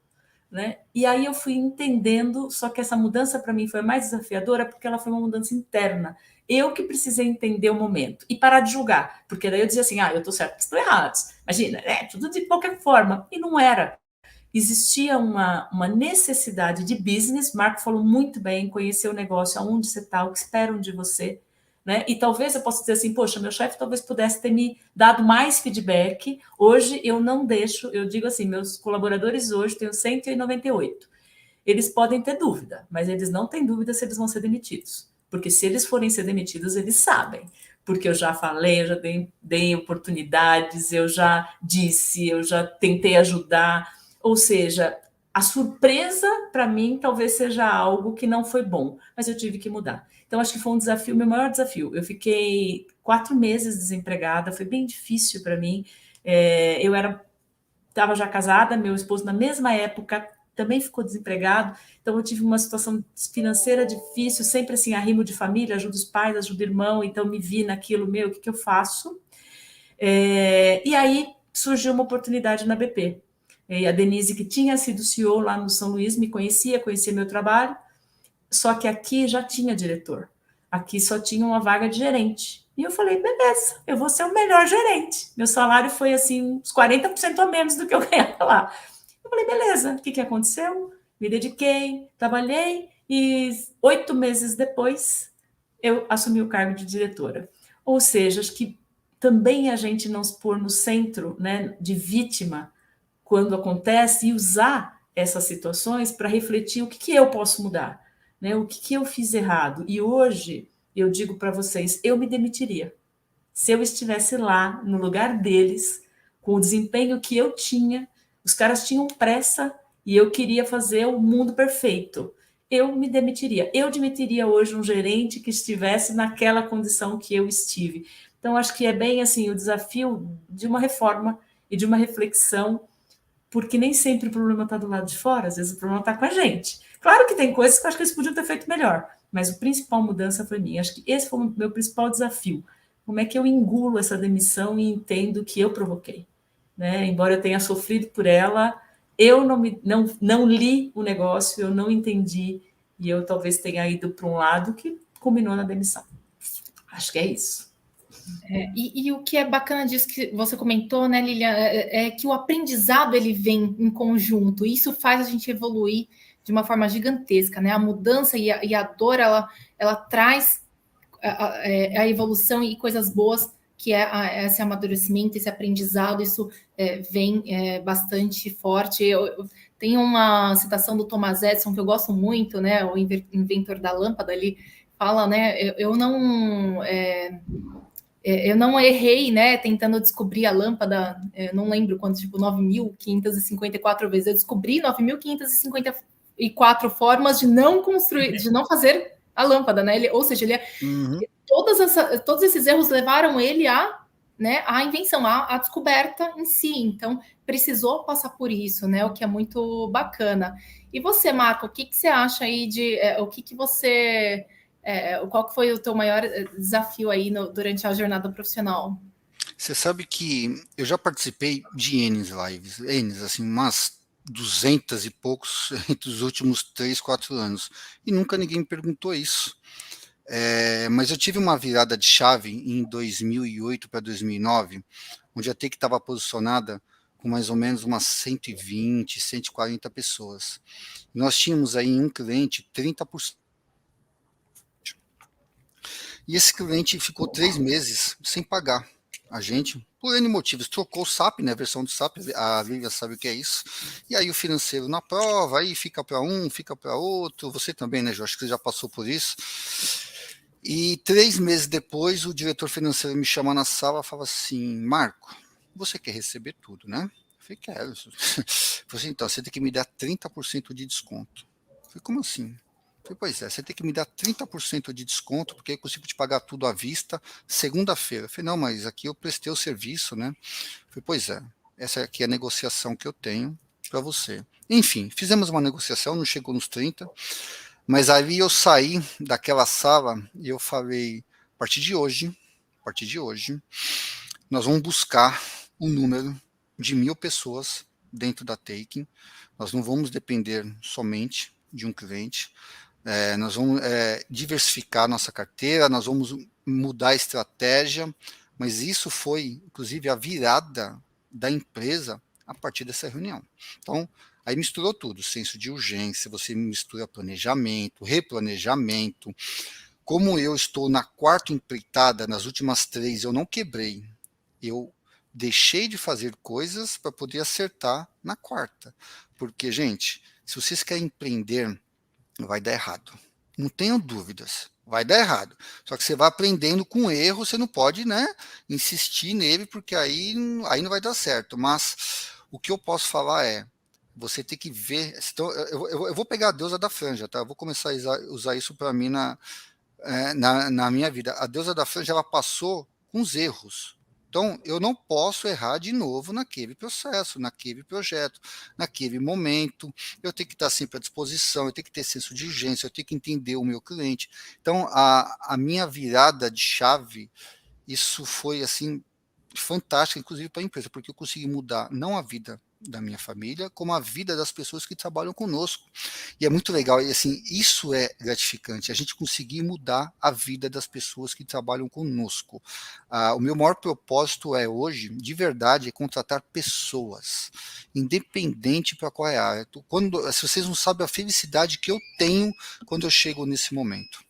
Né? E aí eu fui entendendo, só que essa mudança para mim foi mais desafiadora porque ela foi uma mudança interna. Eu que precisei entender o momento e parar de julgar, porque daí eu dizia assim, eu estou certo, eles estão errados. Imagina, tudo de qualquer forma. E não era. Existia uma necessidade de business, Marco falou muito bem, conhecer o negócio, aonde você está, o que esperam de você, né? E talvez eu possa dizer assim, poxa, meu chefe talvez pudesse ter me dado mais feedback. Hoje eu não deixo, eu digo assim, meus colaboradores hoje, tenho 198. Eles podem ter dúvida, mas eles não têm dúvida se eles vão ser demitidos. Porque se eles forem ser demitidos, eles sabem. Porque eu já falei, eu já dei oportunidades, eu já disse, eu já tentei ajudar. Ou seja, a surpresa, para mim, talvez seja algo que não foi bom, mas eu tive que mudar. Então, acho que foi um desafio, meu maior desafio. Eu fiquei 4 meses desempregada, foi bem difícil para mim. Eu estava já casada, meu esposo, na mesma época, também ficou desempregado, então eu tive uma situação financeira difícil, sempre assim, arrimo de família, ajudo os pais, ajudo o irmão, então me vi naquilo, o que eu faço? E aí surgiu uma oportunidade na BP. E a Denise, que tinha sido CEO lá no São Luís, me conhecia meu trabalho, só que aqui já tinha diretor. Aqui só tinha uma vaga de gerente. E eu falei, beleza, eu vou ser o melhor gerente. Meu salário foi assim, uns 40% a menos do que eu ganhava lá. Eu falei, beleza, o que aconteceu? Me dediquei, trabalhei e 8 meses depois eu assumi o cargo de diretora. Ou seja, acho que também a gente não se pôr no centro, né, de vítima quando acontece e usar essas situações para refletir o que eu posso mudar, né? O que eu fiz errado. E hoje eu digo para vocês, eu me demitiria. Se eu estivesse lá no lugar deles, com o desempenho que eu tinha, os caras tinham pressa e eu queria fazer o mundo perfeito. Eu me demitiria. Eu demitiria hoje um gerente que estivesse naquela condição que eu estive. Então, acho que é bem assim o desafio de uma reforma e de uma reflexão, porque nem sempre o problema está do lado de fora, às vezes o problema está com a gente. Claro que tem coisas que eu acho que eles podiam ter feito melhor, mas a principal mudança foi minha. Acho que esse foi o meu principal desafio. Como é que eu engulo essa demissão e entendo que eu provoquei? Né? Embora eu tenha sofrido por ela, eu não li o negócio, eu não entendi, e eu talvez tenha ido para um lado que culminou na demissão. Acho que é isso. E o que é bacana disso que você comentou, né, Lilian, é que o aprendizado ele vem em conjunto. Isso faz a gente evoluir de uma forma gigantesca, né? A mudança e a dor, ela traz a evolução e coisas boas, que é esse amadurecimento, esse aprendizado, isso vem bastante forte. Tem uma citação do Thomas Edison que eu gosto muito, né? O inventor da lâmpada, ele fala, né? Eu não errei, né, tentando descobrir a lâmpada, não lembro quanto, tipo, 9.554 vezes. Eu descobri 9.554 formas de não construir, de não fazer a lâmpada, né? Ou seja, todos esses erros levaram ele né, a invenção, a descoberta em si. Então, precisou passar por isso, né? O que é muito bacana. E você, Marco, o que você acha aí o que você... qual que foi o teu maior desafio aí durante a jornada profissional? Você sabe que eu já participei de N lives, assim, umas 200 e poucos entre os últimos 3, 4 anos, e nunca ninguém me perguntou isso. Mas eu tive uma virada de chave em 2008 para 2009, onde a TEC estava posicionada com mais ou menos umas 120, 140 pessoas. Nós tínhamos aí um cliente 30%. E esse cliente ficou 3 meses sem pagar a gente, por N motivos. Trocou o SAP, né, a versão do SAP, a Lívia sabe o que é isso. E aí o financeiro na prova, aí fica para um, fica para outro. Você também, né, Jorge, que você já passou por isso. E 3 meses depois, o diretor financeiro me chama na sala e fala assim, Marco, você quer receber tudo, né? Eu falei, quero. Eu falei assim, então, você tem que me dar 30% de desconto. Eu falei, como assim? Eu falei, pois é, você tem que me dar 30% de desconto, porque eu consigo te pagar tudo à vista segunda-feira. Eu falei, não, mas aqui eu prestei o serviço, né? Eu falei, pois é, essa aqui é a negociação que eu tenho para você. Enfim, fizemos uma negociação, não chegou nos 30, mas aí eu saí daquela sala e eu falei, a partir de hoje, nós vamos buscar um número de 1.000 pessoas dentro da Taking. Nós não vamos depender somente de um cliente. Nós vamos diversificar nossa carteira, nós vamos mudar a estratégia, mas isso foi, inclusive, a virada da empresa a partir dessa reunião. Então, aí misturou tudo, senso de urgência, você mistura planejamento, replanejamento. Como eu estou na quarta empreitada, nas últimas 3 eu não quebrei, eu deixei de fazer coisas para poder acertar na quarta. Porque, gente, se vocês querem empreender, vai dar errado. Não tenham dúvidas, vai dar errado. Só que você vai aprendendo com erro, você não pode, né, insistir nele, porque aí não vai dar certo. Mas o que eu posso falar é, você tem que ver. Então, eu vou pegar a deusa da franja, tá? Eu vou começar a usar isso para mim na minha vida. A deusa da franja, ela passou com os erros. Então, eu não posso errar de novo naquele processo, naquele projeto, naquele momento. Eu tenho que estar sempre à disposição, eu tenho que ter senso de urgência, eu tenho que entender o meu cliente. Então, a minha virada de chave, isso foi assim fantástica, inclusive para a empresa, porque eu consegui mudar não a vida da minha família, como a vida das pessoas que trabalham conosco. E é muito legal, e assim, isso é gratificante, a gente conseguir mudar a vida das pessoas que trabalham conosco. O meu maior propósito é hoje, de verdade, é contratar pessoas, independente para qual é a área. Se vocês não sabem a felicidade que eu tenho quando eu chego nesse momento.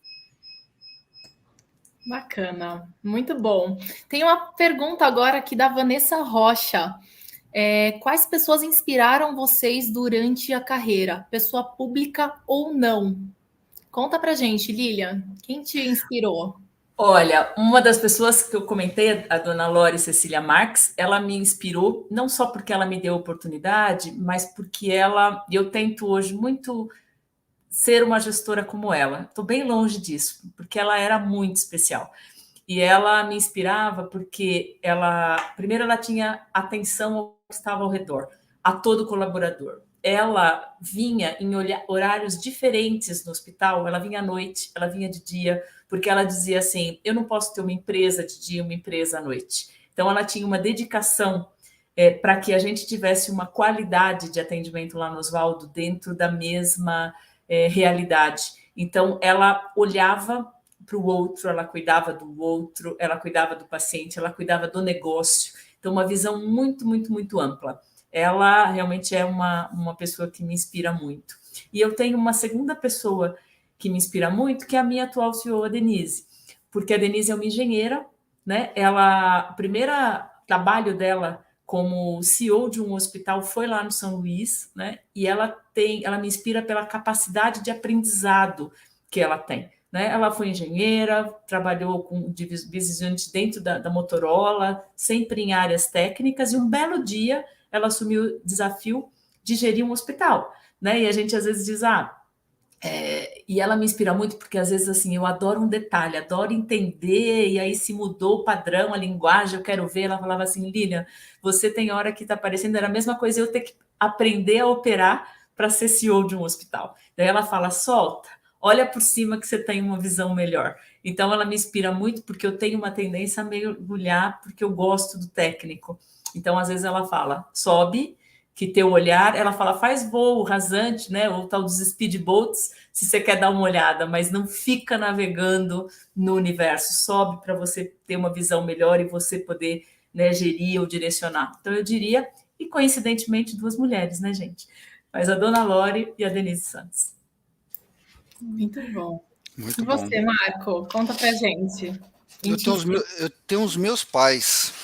Bacana, muito bom. Tem uma pergunta agora aqui da Vanessa Rocha. Quais pessoas inspiraram vocês durante a carreira? Pessoa pública ou não? Conta pra gente, Lilian. Quem te inspirou? Olha, uma das pessoas que eu comentei, a dona Lore Cecília Marques, ela me inspirou, não só porque ela me deu oportunidade, mas porque eu tento hoje muito ser uma gestora como ela. Estou bem longe disso, porque ela era muito especial. E ela me inspirava porque primeiro, ela tinha atenção ao que estava ao redor, a todo colaborador. Ela vinha em horários diferentes no hospital, ela vinha à noite, ela vinha de dia, porque ela dizia assim, eu não posso ter uma empresa de dia e uma empresa à noite. Então, ela tinha uma dedicação para que a gente tivesse uma qualidade de atendimento lá no Oswaldo dentro da mesma realidade. Então, ela olhava para o outro, ela cuidava do outro, ela cuidava do paciente, ela cuidava do negócio. Então, uma visão muito, muito, muito ampla. Ela realmente é uma pessoa que me inspira muito. E eu tenho uma segunda pessoa que me inspira muito, que é a minha atual CEO, a Denise. Porque a Denise é uma engenheira, né? O primeiro trabalho dela como CEO de um hospital foi lá no São Luís, né? E ela me inspira pela capacidade de aprendizado que ela tem. Né? Ela foi engenheira, trabalhou com business dentro da Motorola, sempre em áreas técnicas, e um belo dia ela assumiu o desafio de gerir um hospital. Né? E a gente às vezes diz, e ela me inspira muito porque às vezes assim, eu adoro um detalhe, adoro entender, e aí se mudou o padrão, a linguagem, eu quero ver. Ela falava assim, Lilian, você tem hora que está parecendo, era a mesma coisa eu ter que aprender a operar para ser CEO de um hospital. Daí ela fala, solta, olha por cima que você tem uma visão melhor. Então, ela me inspira muito porque eu tenho uma tendência a mergulhar porque eu gosto do técnico. Então, às vezes ela fala, sobe, que teu olhar, ela fala, faz voo rasante, né, ou tal dos speedboats, se você quer dar uma olhada, mas não fica navegando no universo, sobe para você ter uma visão melhor e você poder, né, gerir ou direcionar. Então, eu diria, e coincidentemente, 2 mulheres, né, gente? Mas a dona Lore e a Denise Santos. Muito bom. Muito e você, bom. Marco? Conta pra gente. Eu tenho os meus pais.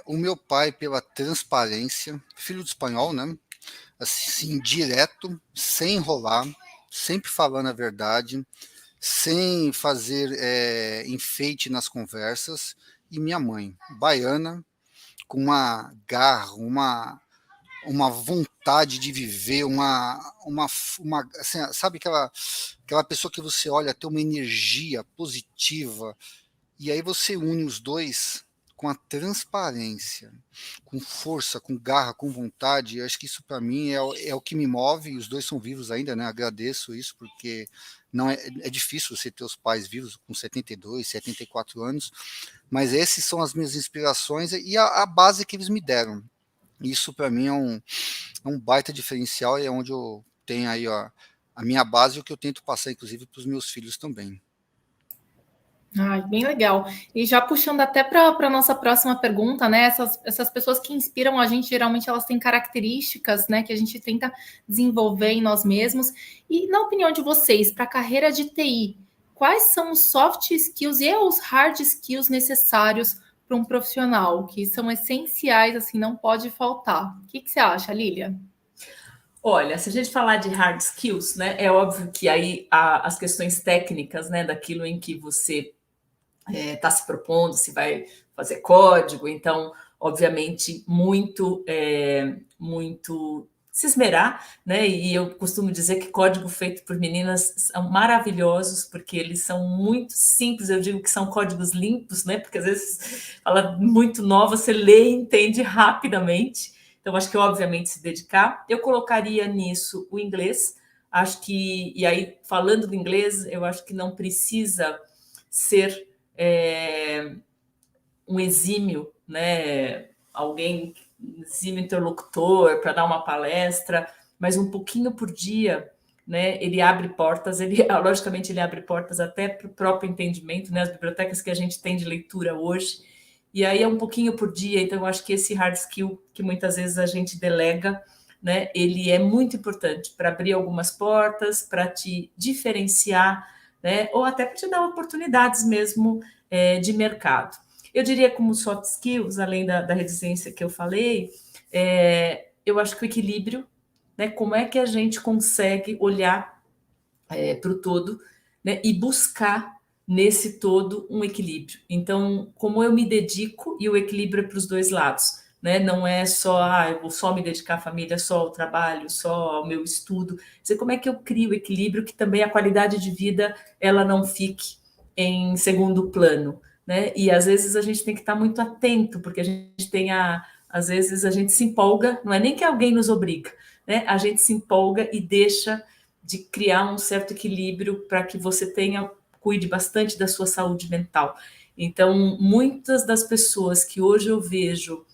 O meu pai pela transparência, filho de espanhol, né? Assim, direto, sem enrolar, sempre falando a verdade. sem fazer enfeite nas conversas, e minha mãe, baiana, com uma garra, uma vontade de viver, assim, sabe aquela pessoa que você olha, tem uma energia positiva, e aí você une os dois com a transparência, com força, com garra, com vontade. Eu acho que isso para mim é o que me move, e os dois são vivos ainda, né? Agradeço isso, porque não é difícil você ter os pais vivos com 72, 74 anos, mas esses são as minhas inspirações e a base que eles me deram. Isso para mim é um baita diferencial, e é onde eu tenho aí ó, a minha base e o que eu tento passar, inclusive, para os meus filhos também. Ai, bem legal. E já puxando até para a nossa próxima pergunta, né? Essas pessoas que inspiram a gente, geralmente elas têm características, né, que a gente tenta desenvolver em nós mesmos. E na opinião de vocês, para a carreira de TI, quais são os soft skills e os hard skills necessários para um profissional, que são essenciais, assim, não pode faltar? O que você acha, Lília? Olha, se a gente falar de hard skills, né, é óbvio que aí as questões técnicas, né, daquilo em que você está se propondo, se vai fazer código, então, obviamente, muito se esmerar, né? E eu costumo dizer que código feito por meninas são maravilhosos, porque eles são muito simples, eu digo que são códigos limpos, né? Porque às vezes fala muito nova, você lê e entende rapidamente. Então, acho que, obviamente, se dedicar. Eu colocaria nisso o inglês, acho que, e aí, falando do inglês, eu acho que não precisa ser um exímio, né? Alguém, um exímio interlocutor para dar uma palestra, mas um pouquinho por dia, né? Ele abre portas, logicamente ele abre portas até para o próprio entendimento, né? As bibliotecas que a gente tem de leitura hoje, e aí é um pouquinho por dia, então eu acho que esse hard skill que muitas vezes a gente delega, né? Ele é muito importante para abrir algumas portas, para te diferenciar, né? Ou até para te dar oportunidades mesmo de mercado. Eu diria como soft skills, além da resiliência que eu falei, eu acho que o equilíbrio, né? Como é que a gente consegue olhar para o todo, né? E buscar nesse todo um equilíbrio. Então, como eu me dedico, e o equilíbrio é para os dois lados, né? Não é só, eu vou só me dedicar à família, só ao trabalho, só ao meu estudo. Como é que eu crio equilíbrio, que também a qualidade de vida ela não fique em segundo plano, né? E às vezes a gente tem que estar muito atento, porque a gente tem às vezes a gente se empolga, não é nem que alguém nos obriga, né? A gente se empolga e deixa de criar um certo equilíbrio para que você cuide bastante da sua saúde mental. Então, muitas das pessoas que hoje eu vejo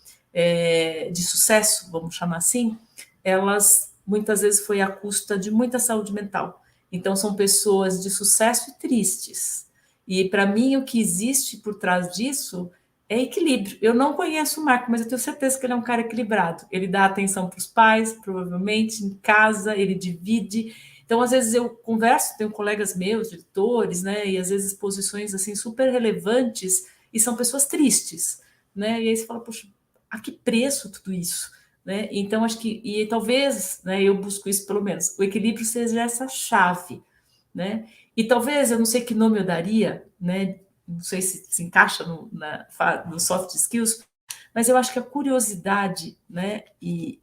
de sucesso, vamos chamar assim, elas muitas vezes foi à custa de muita saúde mental. Então, são pessoas de sucesso e tristes. E, para mim, o que existe por trás disso é equilíbrio. Eu não conheço o Marco, mas eu tenho certeza que ele é um cara equilibrado. Ele dá atenção para os pais, provavelmente, em casa, ele divide. Então, às vezes, eu converso, tenho colegas meus, editores, né? E às vezes posições assim super relevantes, e são pessoas tristes, né? E aí você fala, poxa, a que preço tudo isso? Né? Então, acho que, e talvez, né, eu busco isso pelo menos, o equilíbrio seja essa chave, né? E talvez, eu não sei que nome eu daria, né? Não sei se encaixa no soft skills, mas eu acho que a curiosidade, né, e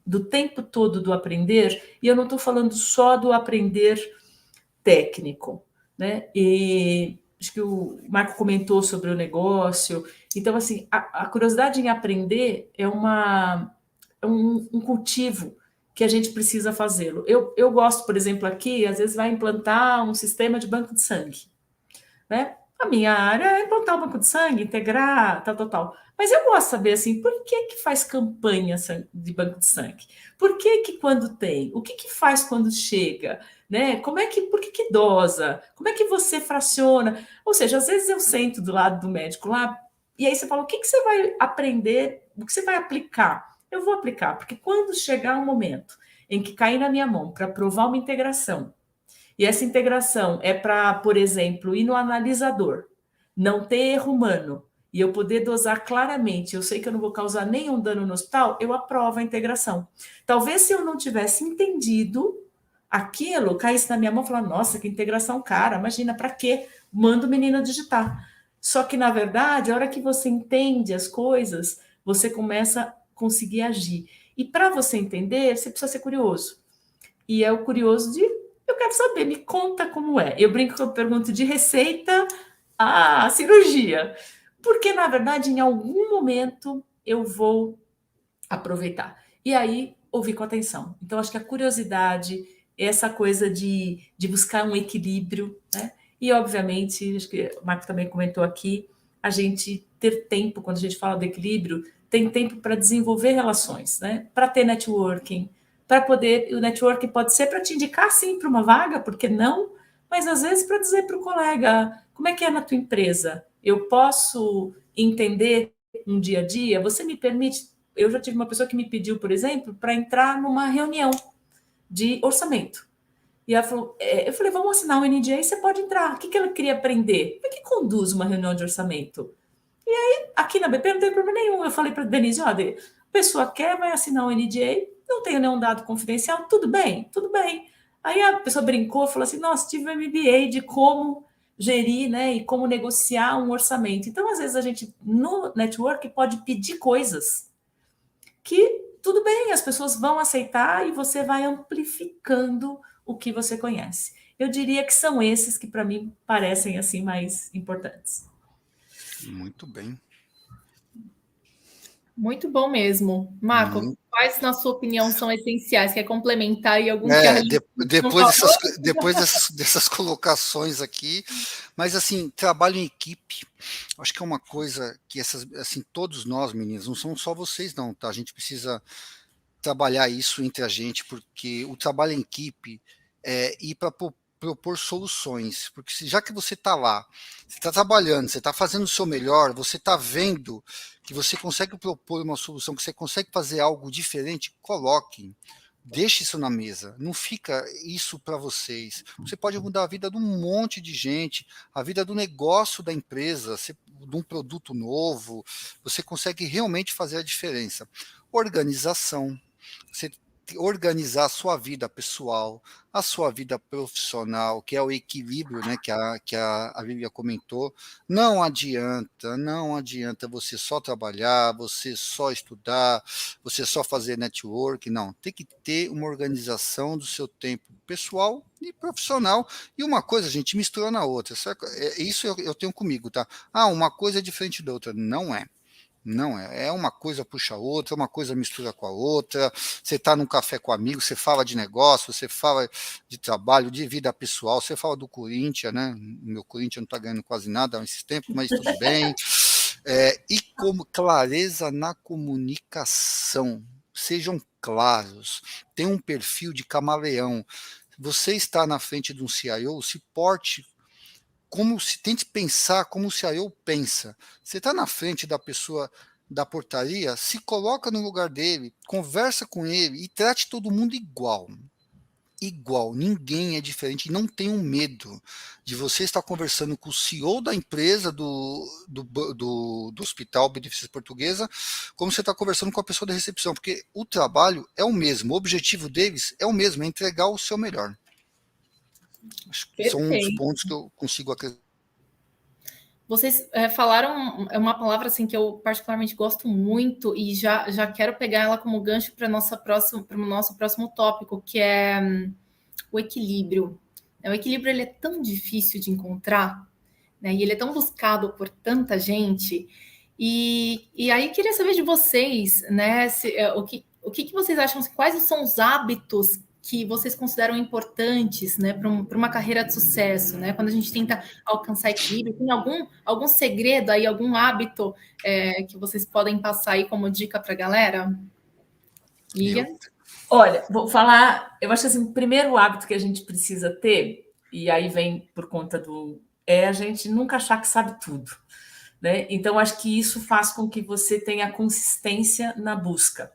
do tempo todo do aprender, e eu não estou falando só do aprender técnico, né? E acho que o Marco comentou sobre o negócio. Então, assim, a curiosidade em aprender é um cultivo que a gente precisa fazê-lo. Eu gosto, por exemplo, aqui, às vezes vai implantar um sistema de banco de sangue, né? A minha área é implantar o banco de sangue, integrar, tal. Mas eu gosto de saber, assim, por que faz campanha de banco de sangue? Por que quando tem? O que faz quando chega? Né? Por que dosa? Como é que você fraciona? Ou seja, às vezes eu sento do lado do médico lá, e aí você fala, o que você vai aprender? O que você vai aplicar? Eu vou aplicar, porque quando chegar um momento em que cair na minha mão para provar uma integração, e essa integração é para, por exemplo, ir no analisador, não ter erro humano, e eu poder dosar claramente, eu sei que eu não vou causar nenhum dano no hospital, eu aprovo a integração. Talvez se eu não tivesse entendido, aquilo caísse na minha mão e falar, nossa, que integração cara, imagina, para quê? Manda o menino digitar. Só que, na verdade, a hora que você entende as coisas, você começa a conseguir agir. E para você entender, você precisa ser curioso. E é o curioso de, eu quero saber, me conta como é. Eu brinco que eu pergunto de receita a cirurgia. Porque, na verdade, em algum momento eu vou aproveitar. E aí, ouvir com atenção. Então, acho que a curiosidade, essa coisa de buscar um equilíbrio, né? E, obviamente, acho que o Marco também comentou aqui, a gente ter tempo, quando a gente fala do equilíbrio, tem tempo para desenvolver relações, né? Para ter networking, para poder, o networking pode ser para te indicar, sim, para uma vaga, por que não? Mas, às vezes, para dizer para o colega, como é que é na tua empresa? Eu posso entender um dia a dia? Você me permite? Eu já tive uma pessoa que me pediu, por exemplo, para entrar numa reunião de orçamento. E ela falou, eu falei, vamos assinar um NDA e você pode entrar. O que ela queria aprender? Como é que conduz uma reunião de orçamento? E aí, aqui na BP não tem problema nenhum. Eu falei para a Denise, olha, a pessoa quer, vai assinar um NDA, não tenho nenhum dado confidencial, tudo bem, tudo bem. Aí a pessoa brincou, falou assim, nossa, tive um MBA de como gerir, né, e como negociar um orçamento. Então, às vezes, a gente, no network, pode pedir coisas que tudo bem, as pessoas vão aceitar e você vai amplificando o que você conhece. Eu diria que são esses que, para mim, parecem assim mais importantes. Muito bem. Muito bom mesmo. Marco, quais, na sua opinião, são essenciais? Quer complementar aí algum que a gente depois dessas colocações aqui, mas assim, trabalho em equipe, acho que é uma coisa que assim, todos nós, meninos, não são só vocês não, tá? A gente precisa trabalhar isso entre a gente, porque o trabalho em equipe é ir para propor soluções, porque já que você está lá, você está trabalhando, você está fazendo o seu melhor, você está vendo que você consegue propor uma solução, que você consegue fazer algo diferente, coloque, deixe isso na mesa, não fica isso para vocês. Você pode mudar a vida de um monte de gente, a vida do negócio da empresa, de um produto novo, você consegue realmente fazer a diferença. Organização, você organizar a sua vida pessoal, a sua vida profissional, que é o equilíbrio, né, que a Lívia comentou. Não adianta você só trabalhar, você só estudar, você só fazer network, não. Tem que ter uma organização do seu tempo pessoal e profissional. E uma coisa, gente, mistura na outra. Isso eu tenho comigo, tá? Uma coisa é diferente da outra. Não é. Não, é uma coisa puxa a outra, uma coisa mistura com a outra. Você está num café com amigos, você fala de negócio, você fala de trabalho, de vida pessoal, você fala do Corinthians, né? O meu Corinthians não está ganhando quase nada nesses tempos, mas tudo bem. E como clareza na comunicação, sejam claros, tenham um perfil de camaleão. Você está na frente de um CIO, se porte tente pensar como o CIO pensa. Você está na frente da pessoa da portaria, se coloca no lugar dele, conversa com ele e trate todo mundo igual. Igual, ninguém é diferente, não tenham medo de você estar conversando com o CEO da empresa do Hospital Beneficência Portuguesa, como você está conversando com a pessoa da recepção, porque o trabalho é o mesmo, o objetivo deles é o mesmo, é entregar o seu melhor. Acho que são os pontos que eu consigo acrescentar. Vocês falaram uma palavra assim que eu particularmente gosto muito e já quero pegar ela como gancho para o nosso próximo tópico, que é o equilíbrio. O equilíbrio ele é tão difícil de encontrar, né? E ele é tão buscado por tanta gente. E aí queria saber de vocês, né? O que vocês acham? Quais são os hábitos que vocês consideram importantes, né, para uma carreira de sucesso, né? Quando a gente tenta alcançar equilíbrio, tem algum segredo aí, algum hábito que vocês podem passar aí como dica para a galera? Lívia? Olha, vou falar, eu acho assim, o primeiro hábito que a gente precisa ter, e aí vem por conta a gente nunca achar que sabe tudo, né? Então, acho que isso faz com que você tenha consistência na busca.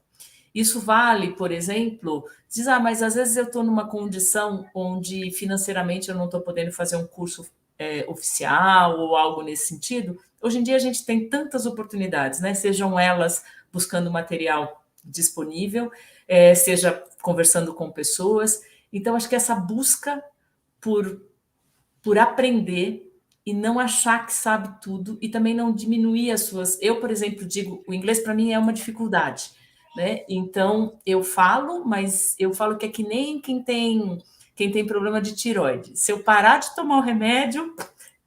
Isso vale, por exemplo, mas às vezes eu estou numa condição onde financeiramente eu não estou podendo fazer um curso oficial ou algo nesse sentido. Hoje em dia a gente tem tantas oportunidades, né? Sejam elas buscando material disponível, seja conversando com pessoas. Então, acho que essa busca por aprender e não achar que sabe tudo e também não diminuir as suas... Eu, por exemplo, digo, o inglês para mim é uma dificuldade, né? Então, eu falo, mas eu falo que é que nem quem tem problema de tireoide. Se eu parar de tomar o remédio,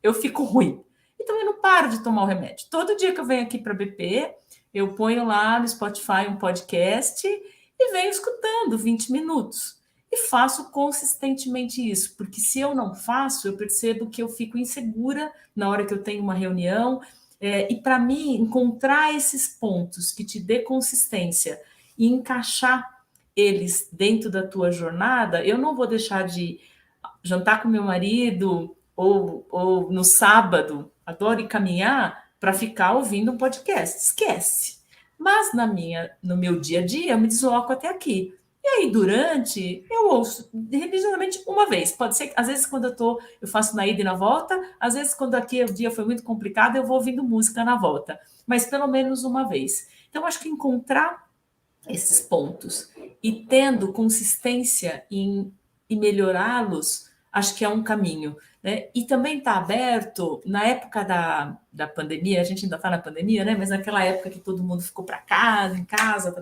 eu fico ruim. Então, eu não paro de tomar o remédio. Todo dia que eu venho aqui para a BP, eu ponho lá no Spotify um podcast e venho escutando 20 minutos. E faço consistentemente isso, porque se eu não faço, eu percebo que eu fico insegura na hora que eu tenho uma reunião. E para mim, encontrar esses pontos que te dê consistência e encaixar eles dentro da tua jornada, eu não vou deixar de jantar com meu marido ou no sábado, adoro ir caminhar para ficar ouvindo um podcast. Esquece. Mas no meu dia a dia, eu me desloco até aqui. E aí, eu ouço religiosamente uma vez. Pode ser, às vezes, quando eu faço na ida e na volta, às vezes, quando aqui o dia foi muito complicado, eu vou ouvindo música na volta. Mas pelo menos uma vez. Então, acho que encontrar esses pontos e tendo consistência em melhorá-los, acho que é um caminho. Né? E também está aberto, na época da pandemia, a gente ainda está na pandemia, né? Mas naquela época que todo mundo ficou para casa, em casa,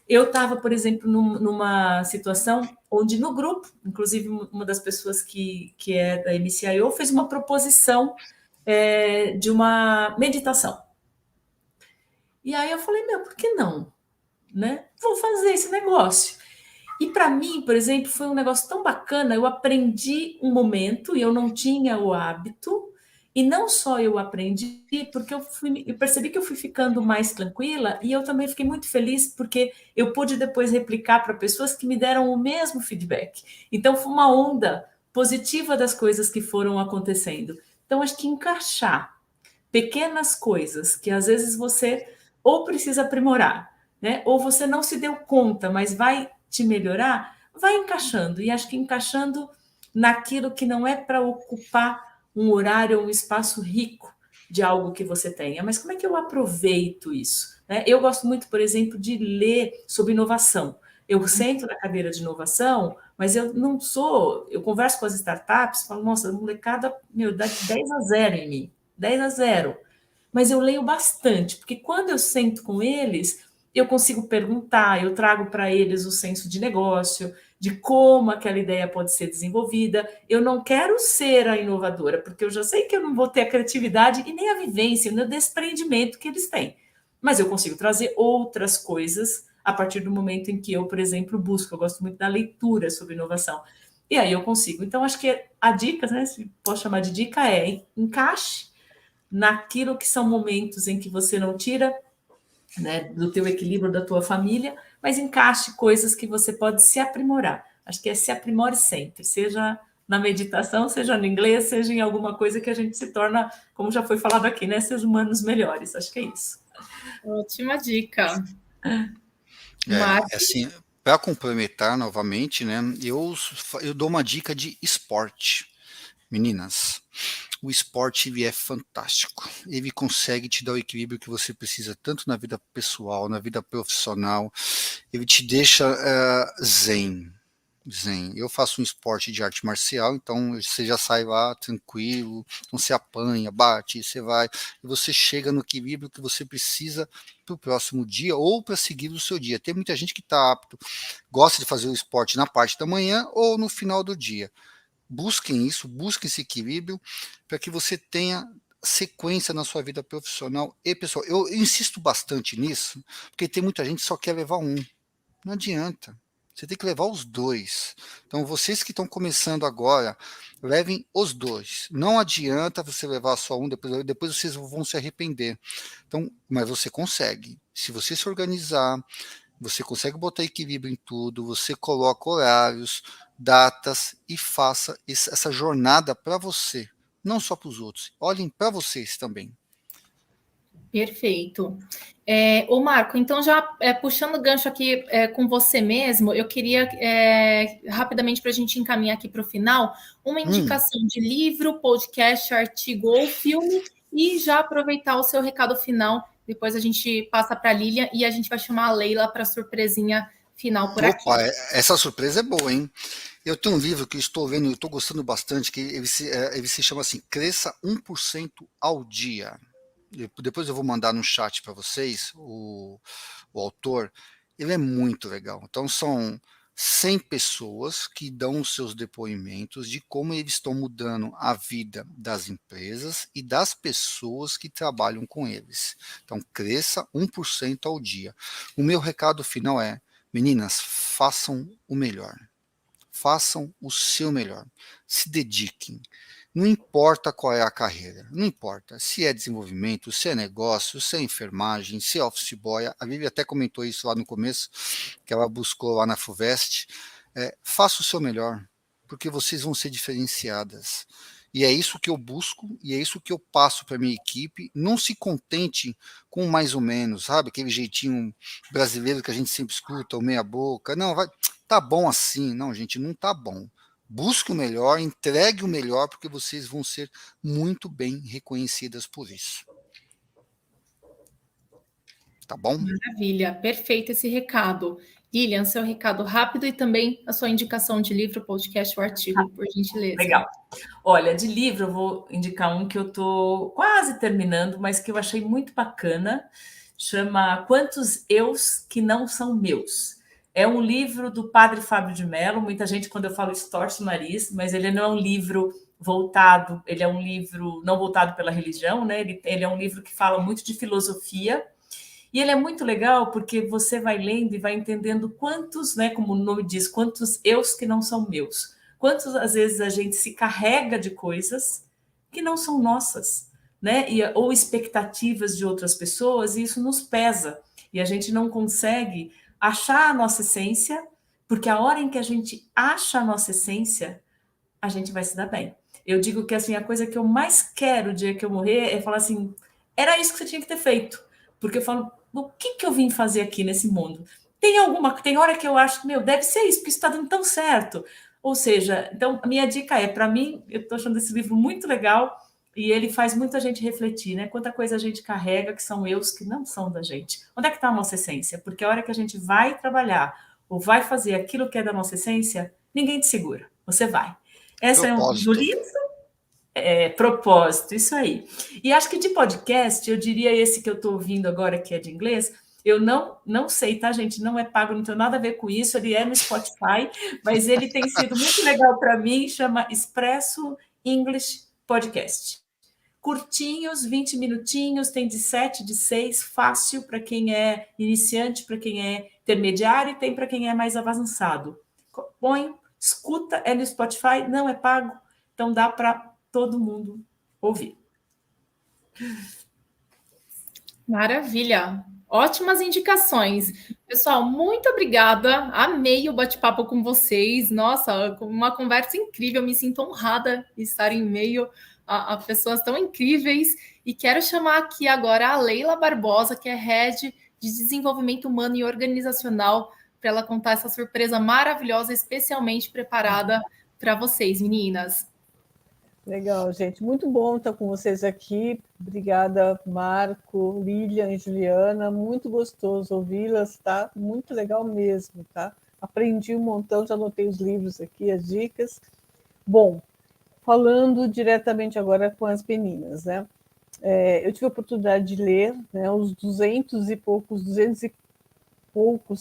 eu estava, por exemplo, numa situação onde no grupo, inclusive uma das pessoas que é da MCIO fez uma proposição de uma meditação. E aí eu falei, por que não? Né? Vou fazer esse negócio. E para mim, por exemplo, foi um negócio tão bacana, eu aprendi um momento e eu não tinha o hábito, e não só eu aprendi, porque eu percebi que eu fui ficando mais tranquila e eu também fiquei muito feliz porque eu pude depois replicar para pessoas que me deram o mesmo feedback. Então, foi uma onda positiva das coisas que foram acontecendo. Então, acho que encaixar pequenas coisas que às vezes você ou precisa aprimorar, né? Ou você não se deu conta, mas vai te melhorar, vai encaixando. E acho que encaixando naquilo que não é para ocupar um horário ou um espaço rico de algo que você tenha. Mas como é que eu aproveito isso? Né? Eu gosto muito, por exemplo, de ler sobre inovação. Eu sento na cadeira de inovação, mas eu não sou... Eu converso com as startups, falo, nossa, a molecada, dá 10-0 em mim. 10-0. Mas eu leio bastante, porque quando eu sento com eles, eu consigo perguntar, eu trago para eles o senso de negócio, de como aquela ideia pode ser desenvolvida. Eu não quero ser a inovadora, porque eu já sei que eu não vou ter a criatividade e nem a vivência, nem o desprendimento que eles têm. Mas eu consigo trazer outras coisas a partir do momento em que eu, por exemplo, busco. Eu gosto muito da leitura sobre inovação. E aí eu consigo. Então, acho que a dica, né, se posso chamar de dica, é encaixe naquilo que são momentos em que você não tira, né, do teu equilíbrio, da tua família, mas encaixe coisas que você pode se aprimorar. Acho que é se aprimore sempre, seja na meditação, seja no inglês, seja em alguma coisa que a gente se torna, como já foi falado aqui, né, seres humanos melhores. Acho que é isso. Ótima dica. Assim, para complementar novamente, né, eu dou uma dica de esporte. Meninas, o esporte ele é fantástico. Ele consegue te dar o equilíbrio que você precisa, tanto na vida pessoal, na vida profissional. Ele te deixa zen. Eu faço um esporte de arte marcial, então você já sai lá tranquilo, não se apanha, bate, você vai, e você chega no equilíbrio que você precisa para o próximo dia ou para seguir o seu dia. Tem muita gente que está apto, gosta de fazer o esporte na parte da manhã ou no final do dia. Busquem isso, busquem esse equilíbrio para que você tenha sequência na sua vida profissional e pessoal. Eu insisto bastante nisso, porque tem muita gente que só quer levar um. Não adianta. Você tem que levar os dois. Então, vocês que estão começando agora, levem os dois. Não adianta você levar só um, depois vocês vão se arrepender. Então, mas você consegue. Se você se organizar, você consegue botar equilíbrio em tudo, você coloca horários, datas e faça essa jornada para você, não só para os outros. Olhem para vocês também. Perfeito. Ô Marco, então já puxando o gancho aqui com você mesmo, eu queria rapidamente para a gente encaminhar aqui para o final, uma indicação de livro, podcast, artigo ou filme e já aproveitar o seu recado final. Depois a gente passa para a Lilian e a gente vai chamar a Leila para a surpresinha final por aqui. Essa surpresa é boa, hein? Eu tenho um livro que eu estou vendo, eu estou gostando bastante, que ele se chama assim, Cresça 1% ao dia. Depois eu vou mandar no chat para vocês, o autor. Ele é muito legal. Então são 100 pessoas que dão os seus depoimentos de como eles estão mudando a vida das empresas e das pessoas que trabalham com eles. Então cresça 1% ao dia. O meu recado final é, meninas, façam o melhor. Façam o seu melhor. Se dediquem. Não importa qual é a carreira, não importa se é desenvolvimento, se é negócio, se é enfermagem, se é office boy. A Vivi até comentou isso lá no começo, que ela buscou lá na FUVEST. Faça o seu melhor, porque vocês vão ser diferenciadas. E é isso que eu busco e é isso que eu passo para minha equipe. Não se contente com mais ou menos, sabe? Aquele jeitinho brasileiro que a gente sempre escuta, o meia boca. Não, tá bom assim. Não, gente, não tá bom. Busque o melhor, entregue o melhor, porque vocês vão ser muito bem reconhecidas por isso. Tá bom? Maravilha, perfeito esse recado. Lilian, seu recado rápido e também a sua indicação de livro, podcast ou artigo, por gentileza. Legal. Olha, de livro eu vou indicar um que eu estou quase terminando, mas que eu achei muito bacana. Chama Quantos Eus que Não São Meus. É um livro do padre Fábio de Mello. Muita gente, quando eu falo isso, torce o nariz, mas ele não é um livro voltado, ele é um livro não voltado pela religião, né? Ele é um livro que fala muito de filosofia. E ele é muito legal porque você vai lendo e vai entendendo quantos, né, como o nome diz, quantos eus que não são meus. Quantas às vezes a gente se carrega de coisas que não são nossas, né? Ou expectativas de outras pessoas, e isso nos pesa. E a gente não consegue achar a nossa essência, porque a hora em que a gente acha a nossa essência, a gente vai se dar bem. Eu digo que assim, a coisa que eu mais quero o dia que eu morrer é falar assim, era isso que você tinha que ter feito. Porque eu falo, o que eu vim fazer aqui nesse mundo? Tem hora que eu acho, meu, deve ser isso, porque isso está dando tão certo. Ou seja, então a minha dica é, para mim, eu estou achando esse livro muito legal e ele faz muita gente refletir, né? Quanta coisa a gente carrega que são eus que não são da gente. Onde é que está a nossa essência? Porque a hora que a gente vai trabalhar ou vai fazer aquilo que é da nossa essência, ninguém te segura, você vai. Essa é um do livro. Propósito, isso aí. E acho que de podcast, eu diria esse que eu estou ouvindo agora, que é de inglês, eu não sei, tá, gente? Não é pago, não tem nada a ver com isso, ele é no Spotify, mas ele tem sido muito legal para mim, chama Expresso English Podcast. Curtinhos, 20 minutinhos, tem de 7, de 6, fácil para quem é iniciante, para quem é intermediário e tem para quem é mais avançado. Põe, escuta, é no Spotify, não é pago, então dá para todo mundo ouvir. Maravilha. Ótimas indicações. Pessoal, muito obrigada. Amei o bate-papo com vocês. Nossa, uma conversa incrível. Me sinto honrada de estar em meio a pessoas tão incríveis. E quero chamar aqui agora a Leila Barbosa, que é Head de Desenvolvimento Humano e Organizacional, para ela contar essa surpresa maravilhosa, especialmente preparada para vocês, meninas. Legal, gente. Muito bom estar com vocês aqui. Obrigada, Marco, Lilian e Juliana. Muito gostoso ouvi-las, tá? Muito legal mesmo, tá? Aprendi um montão, já anotei os livros aqui, as dicas. Bom, falando diretamente agora com as meninas, né? Eu tive a oportunidade de ler, né, os 200 e poucos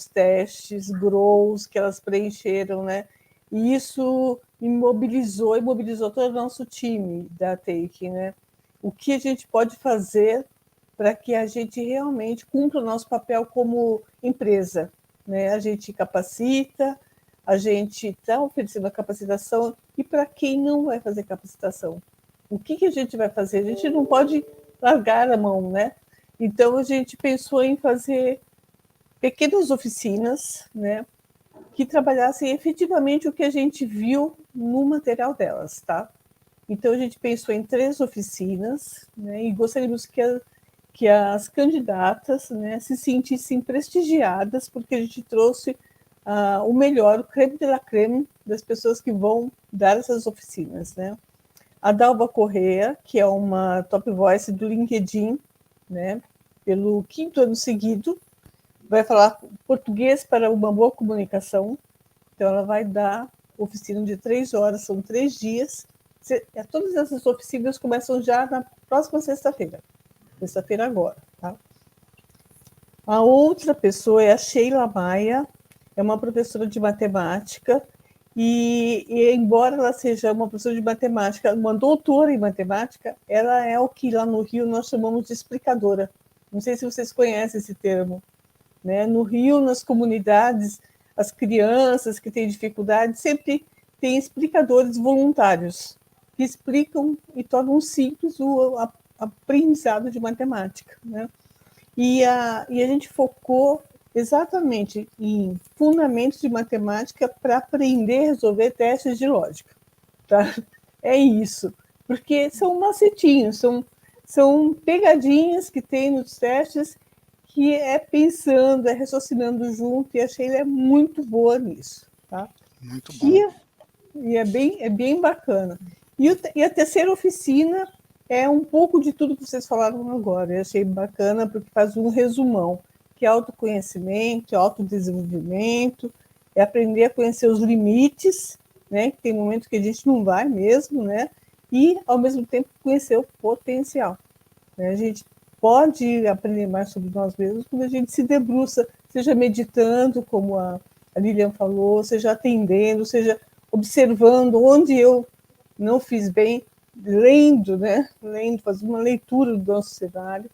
testes, GROWs que elas preencheram, né? E isso me mobilizou e mobilizou todo o nosso time da Take, né? O que a gente pode fazer para que a gente realmente cumpra o nosso papel como empresa, né? A gente capacita, a gente está oferecendo a capacitação, e para quem não vai fazer capacitação? O que a gente vai fazer? A gente não pode largar a mão, né? Então, a gente pensou em fazer pequenas oficinas, né, que trabalhassem efetivamente o que a gente viu no material delas, tá? Então, a gente pensou em 3 oficinas, né, e gostaríamos que as candidatas, né, se sentissem prestigiadas, porque a gente trouxe o melhor, o creme de la creme das pessoas que vão dar essas oficinas, né? A Dalva Correa, que é uma top voice do LinkedIn, né, pelo 5º ano seguido, vai falar português para uma boa comunicação. Então, ela vai dar oficina de 3 horas, são 3 dias. Todas essas oficinas começam já na próxima sexta-feira agora, tá? A outra pessoa é a Sheila Maia, é uma professora de matemática, e embora ela seja uma professora de matemática, uma doutora em matemática, ela é o que lá no Rio nós chamamos de explicadora. Não sei se vocês conhecem esse termo, né? No Rio, nas comunidades, as crianças que têm dificuldade sempre têm explicadores voluntários que explicam e tornam simples o aprendizado de matemática, né? E a gente focou exatamente em fundamentos de matemática para aprender a resolver testes de lógica, tá? É isso, porque são macetinhos, são pegadinhas que tem nos testes, que é pensando, é raciocinando junto, e a Sheila é muito boa nisso, tá? Muito bom. E é bem bacana. E a terceira oficina é um pouco de tudo que vocês falaram agora. Eu achei bacana porque faz um resumão, que é autoconhecimento, autodesenvolvimento, é aprender a conhecer os limites, né? Que tem momentos que a gente não vai mesmo, né? E, ao mesmo tempo, conhecer o potencial, né? A gente pode aprender mais sobre nós mesmos quando a gente se debruça, seja meditando, como a Lilian falou, seja atendendo, seja observando onde eu não fiz bem, lendo, né? Fazendo uma leitura do nosso cenário,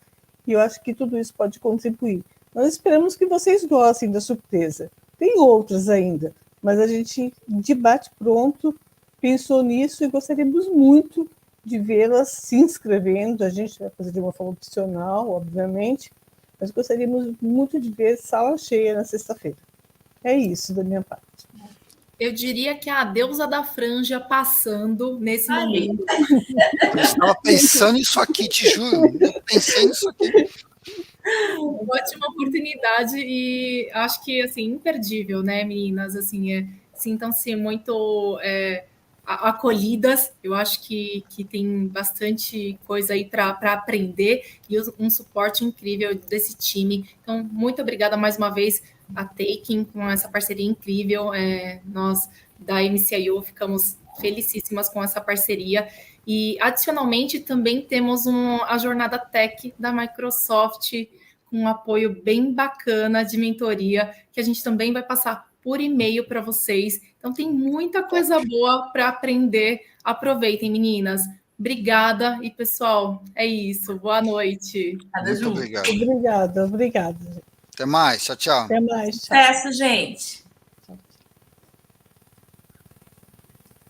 e eu acho que tudo isso pode contribuir. Nós esperamos que vocês gostem da surpresa. Tem outras ainda, mas a gente, de bate-pronto, pensou nisso e gostaríamos muito de vê-las se inscrevendo. A gente vai fazer de uma forma opcional, obviamente, mas gostaríamos muito de ver sala cheia na sexta-feira. É isso da minha parte. Eu diria que é a deusa da franja passando nesse momento. Eu estava pensando nisso aqui, te juro. Eu pensei nisso aqui. Ótima oportunidade e acho que assim imperdível, né, meninas? Assim, sintam-se muito acolhidas. Eu acho que tem bastante coisa aí para aprender e um suporte incrível desse time. Então, muito obrigada mais uma vez a Taking com essa parceria incrível. Nós da MCIO ficamos felicíssimas com essa parceria. E, adicionalmente, também temos a Jornada Tech da Microsoft, com um apoio bem bacana de mentoria, que a gente também vai passar por e-mail para vocês. Então, tem muita coisa boa para aprender. Aproveitem, meninas. Obrigada. E, pessoal, é isso. Boa noite. Muito obrigado. Obrigada. Até mais. Tchau, tchau. Até mais. Tchau. Sucesso, gente.